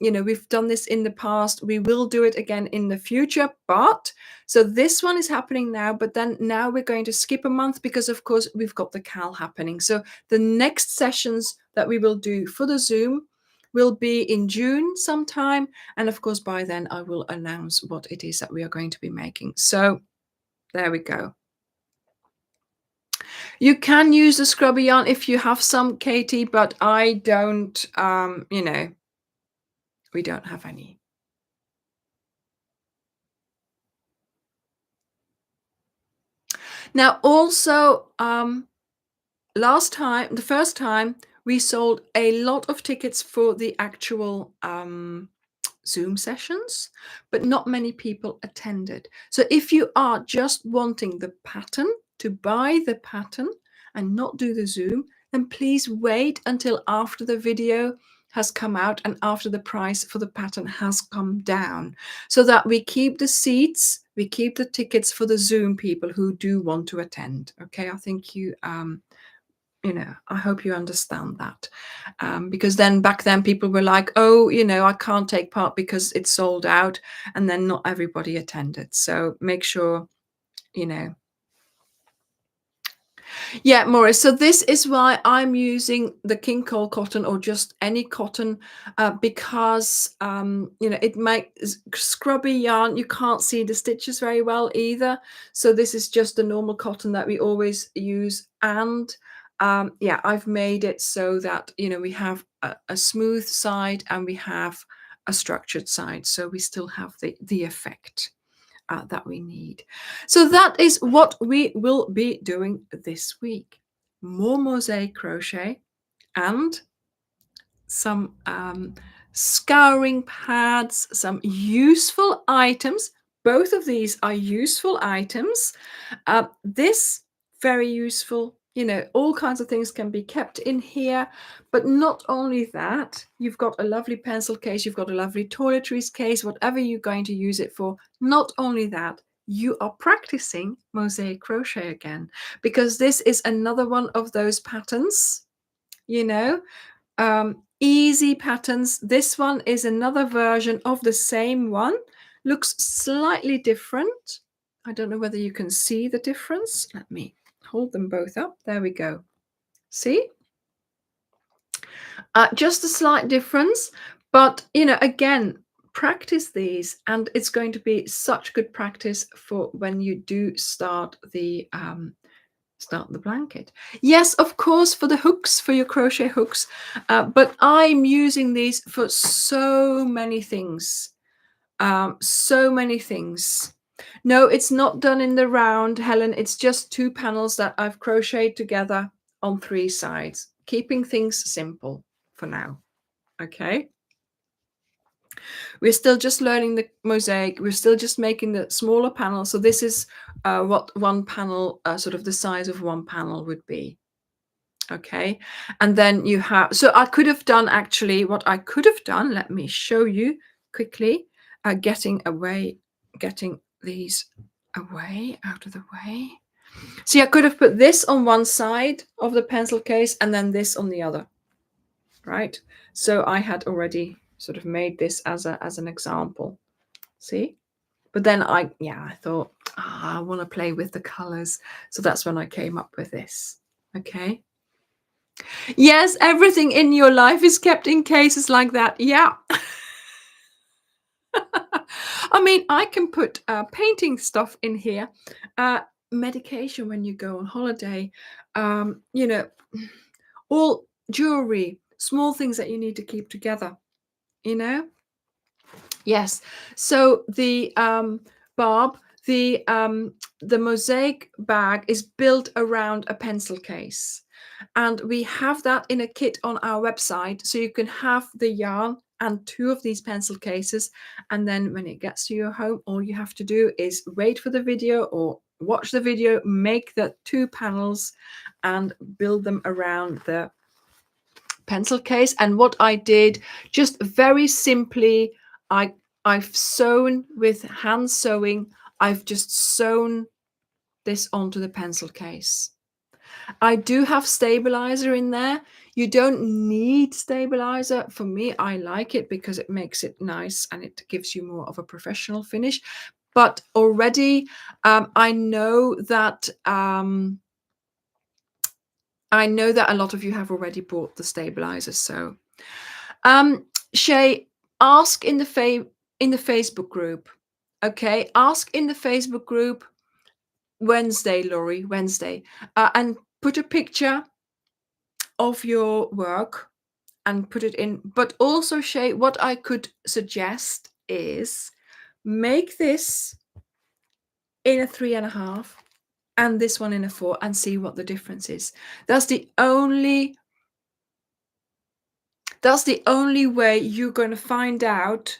you know, we've done this in the past, we will do it again in the future. But so this one is happening now, but then now we're going to skip a month because of course we've got the cal happening. So the next sessions that we will do for the Zoom will be in June sometime, and of course by then I will announce what it is that we are going to be making. So there we go. You can use the scrubby yarn if you have some, Katie, but I don't. You know, we don't have any. Now also the first time we sold a lot of tickets for the actual Zoom sessions, but not many people attended. So if you are just wanting the pattern, to buy the pattern and not do the Zoom, then please wait until after the video has come out and after the price for the pattern has come down, so that we keep the seats, we keep the tickets for the Zoom people who do want to attend. Okay, I think you you know, I hope you understand that. Because then back then people were like, oh, you know, I can't take part because it's sold out, and then not everybody attended. So make sure, you know. Yeah, Maurice, so this is why I'm using the king cole cotton or just any cotton, because you know, it makes scrubby yarn, you can't see the stitches very well either. So this is just the normal cotton that we always use. And yeah, I've made it so that, you know, we have a smooth side and we have a structured side, so we still have the effect that we need. So that is what we will be doing this week. More mosaic crochet and some scouring pads, some useful items. Both of these are useful items. This very useful. You know, all kinds of things can be kept in here. But not only that, you've got a lovely pencil case, you've got a lovely toiletries case, whatever you're going to use it for. Not only that, you are practicing mosaic crochet again, because this is another one of those patterns, you know, easy patterns. This one is another version of the same one, looks slightly different. I don't know whether you can see the difference. Let me hold them both up. There we go. See? Just a slight difference, but you know, again, practice these, and it's going to be such good practice for when you do start the blanket. Yes, of course, for the hooks, for your crochet hooks, but I'm using these for so many things. So many things. No, it's not done in the round, Helen. It's just 2 panels that I've crocheted together on 3 sides, keeping things simple for now. Okay. We're still just learning the mosaic. We're still just making the smaller panel. So this is what one panel, sort of the size of one panel would be. Okay. And then you have, so I could have done actually what I could have done. Let me show you quickly, getting these away, out of the way. See, I could have put this on one side of the pencil case and then this on the other, right? So I had already sort of made this as an example. See? But then I thought, I want to play with the colors. So that's when I came up with this. Okay. Yes, everything in your life is kept in cases like that. Yeah. I mean, I can put painting stuff in here, medication when you go on holiday, you know, all jewelry, small things that you need to keep together, you know. Yes. So the Barb, the mosaic bag is built around a pencil case, and we have that in a kit on our website, so you can have the yarn and 2 of these pencil cases, and then when it gets to your home, all you have to do is wait for the video or watch the video, make the 2 panels and build them around the pencil case. And what I did, just very simply, I've sewn with hand sewing. I've just sewn this onto the pencil case. I do have stabilizer in there. You don't need stabilizer. For me, I like it because it makes it nice and it gives you more of a professional finish. But already, I know that a lot of you have already bought the stabilizer. So, Shay, ask in the Facebook group. Okay, ask in the Facebook group Wednesday, Laurie, Wednesday, and put a picture of your work and put it in. But also, Shay, what I could suggest is make this in a 3.5 and this one in a 4 and see what the difference is. That's the only way you're going to find out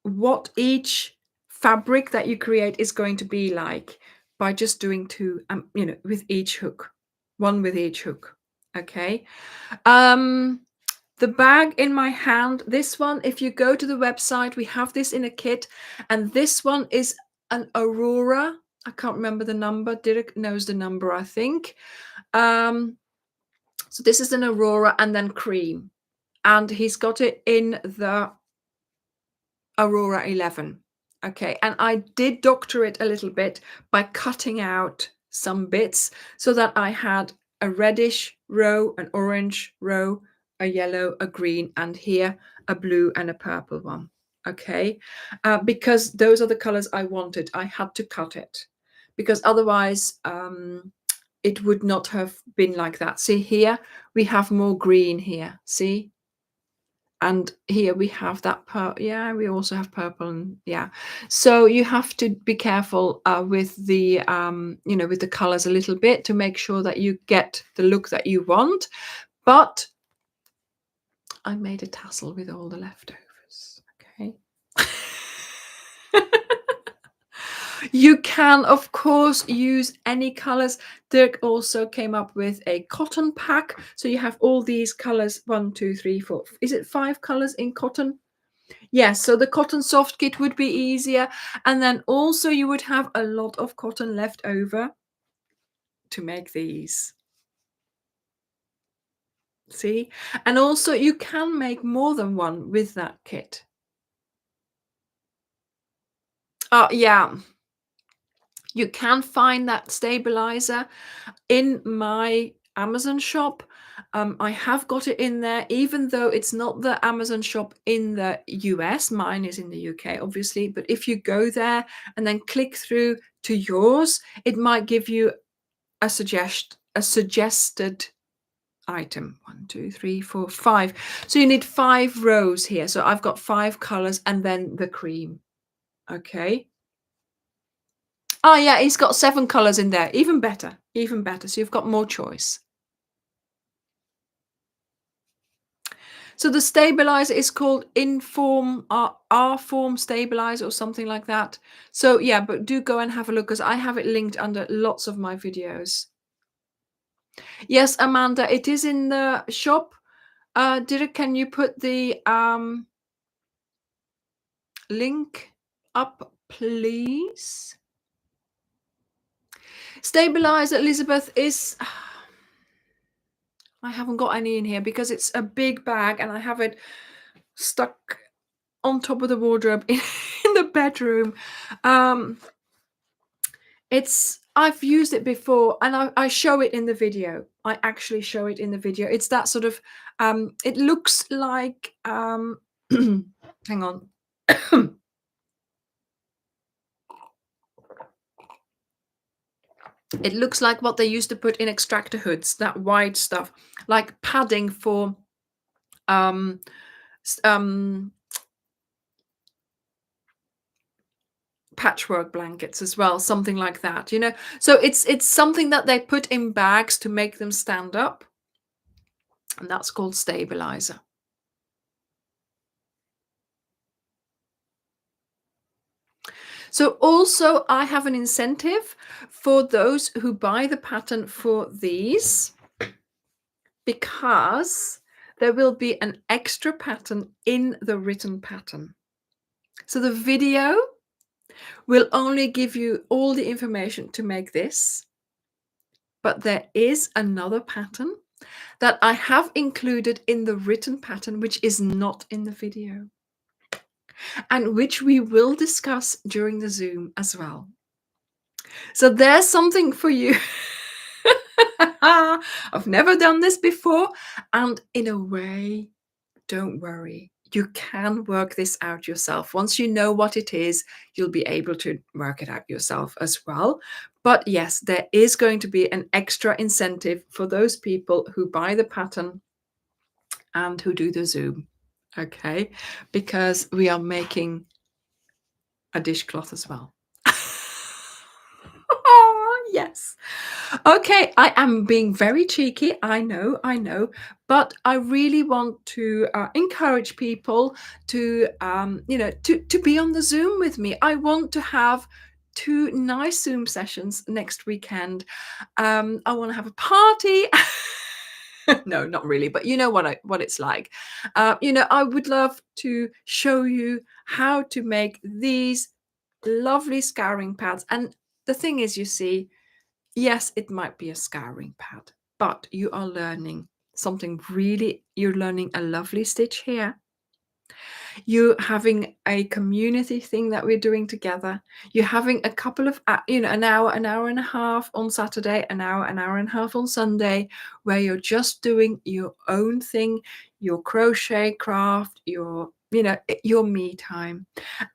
what each fabric that you create is going to be like, by just doing 2, you know, with each hook, one with each hook. Okay. The bag in my hand, this one, if you go to the website, we have this in a kit, and this one is an Aurora. I can't remember the number. Dirk knows the number, I think. So this is an Aurora and then cream, and he's got it in the Aurora 11. Okay, and I did doctor it a little bit by cutting out some bits so that I had a reddish row, an orange row, a yellow, a green, and here a blue and a purple one. Okay, because those are the colors I wanted. I had to cut it because otherwise it would not have been like that. See, here we have more green here. See, And here we have that yeah, we also have purple, and yeah. So you have to be careful with the with the colors a little bit to make sure that you get the look that you want. But I made a tassel with all the leftovers. Okay. You can, of course, use any colors. Dirk also came up with a cotton pack. So you have all these colors, 1, 2, 3, 4. Is it 5 colors in cotton? Yes, so the cotton soft kit would be easier. And then also you would have a lot of cotton left over to make these. See? And also you can make more than one with that kit. Yeah. You can find that stabilizer in my Amazon shop. I have got it in there, even though it's not the Amazon shop in the US. Mine is in the UK, obviously. But if you go there and then click through to yours, it might give you a suggested item. 1, 2, 3, 4, 5. So you need 5 rows here. So I've got 5 colors and then the cream. Okay. Oh yeah, he's got 7 colors in there. Even better. Even better. So you've got more choice. So the stabilizer is called Inform R-Form stabilizer or something like that. So yeah, but do go and have a look because I have it linked under lots of my videos. Yes, Amanda, it is in the shop. Dirk, can you put the link up, please? Stabilizer, Elizabeth, is I haven't got any in here because it's a big bag and I have it stuck on top of the wardrobe in the bedroom. I've used it before and I show it in the video. I actually show it in the video. It's that sort of it looks like hang on. It looks like what they used to put in extractor hoods, that white stuff, like padding for um patchwork blankets as well, something like that, so it's something that they put in bags to make them stand up, and that's called stabilizer. So also I have an incentive for those who buy the pattern for these, because there will be an extra pattern in the written pattern. So the video will only give you all the information to make this, but there is another pattern that I have included in the written pattern, which is not in the video, and which we will discuss during the Zoom as well. So there's something for you. I've never done this before, and in a way, don't worry. You can work this out yourself. Once you know what it is, you'll be able to work it out yourself as well. But yes, there is going to be an extra incentive for those people who buy the pattern and who do the Zoom. Okay, because we are making a dishcloth as well. Oh, yes. Okay, I am being very cheeky. I know, but I really want to encourage people to, to be on the Zoom with me. I want to have 2 nice Zoom sessions next weekend. I want to have a party. No, not really, but you know what it's like. I would love to show you how to make these lovely scouring pads. And the thing is, you see, yes, it might be a scouring pad, but you are learning something you're learning a lovely stitch here. You're having a community thing that we're doing together. You're having a couple of, an hour and a half on Saturday, an hour and a half on Sunday, where you're just doing your own thing, your crochet craft, your me time.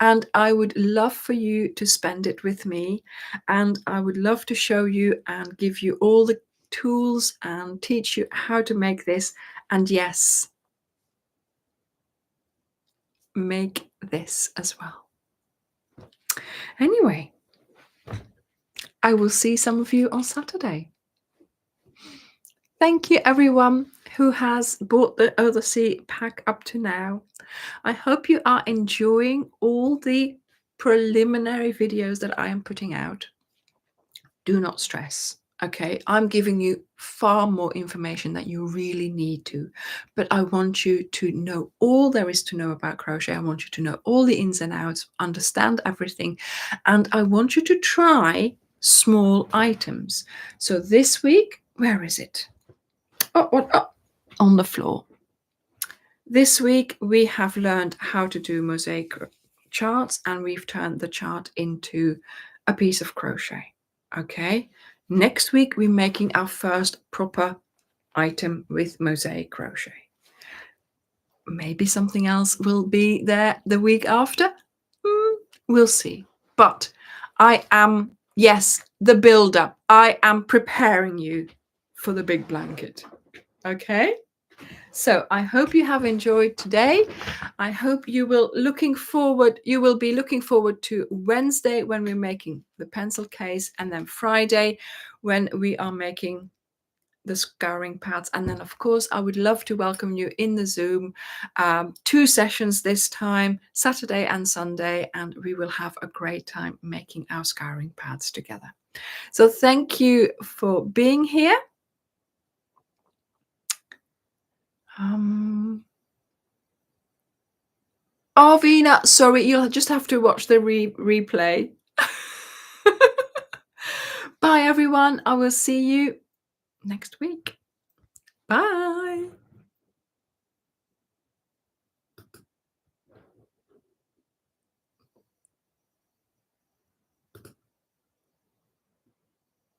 And I would love for you to spend it with me. And I would love to show you and give you all the tools and teach you how to make this. And yes, make this as well. Anyway, I will see some of you on Saturday. Thank you, everyone who has bought the Odyssey pack up to now. I hope you are enjoying all the preliminary videos that I am putting out. Do not stress. Okay, I'm giving you far more information that you really need to, but I want you to know all there is to know about crochet. I want you to know all the ins and outs, understand everything, and I want you to try small items. So this week, where is it? Oh, on the floor. This week we have learned how to do mosaic charts, and we've turned the chart into a piece of crochet. Okay, next week we're making our first proper item with mosaic crochet. Maybe something else will be there the week after. We'll see. But I am, yes, the builder. I am preparing you for the big blanket. Okay, so I hope you have enjoyed today. I hope you will be looking forward to Wednesday when we're making the pencil case, and then Friday when we are making the scouring pads. And then of course I would love to welcome you in the Zoom, 2 sessions this time, Saturday and Sunday, and we will have a great time making our scouring pads together. So thank you for being here. Vina, sorry, you'll just have to watch the replay. Bye, everyone. I will see you next week. Bye.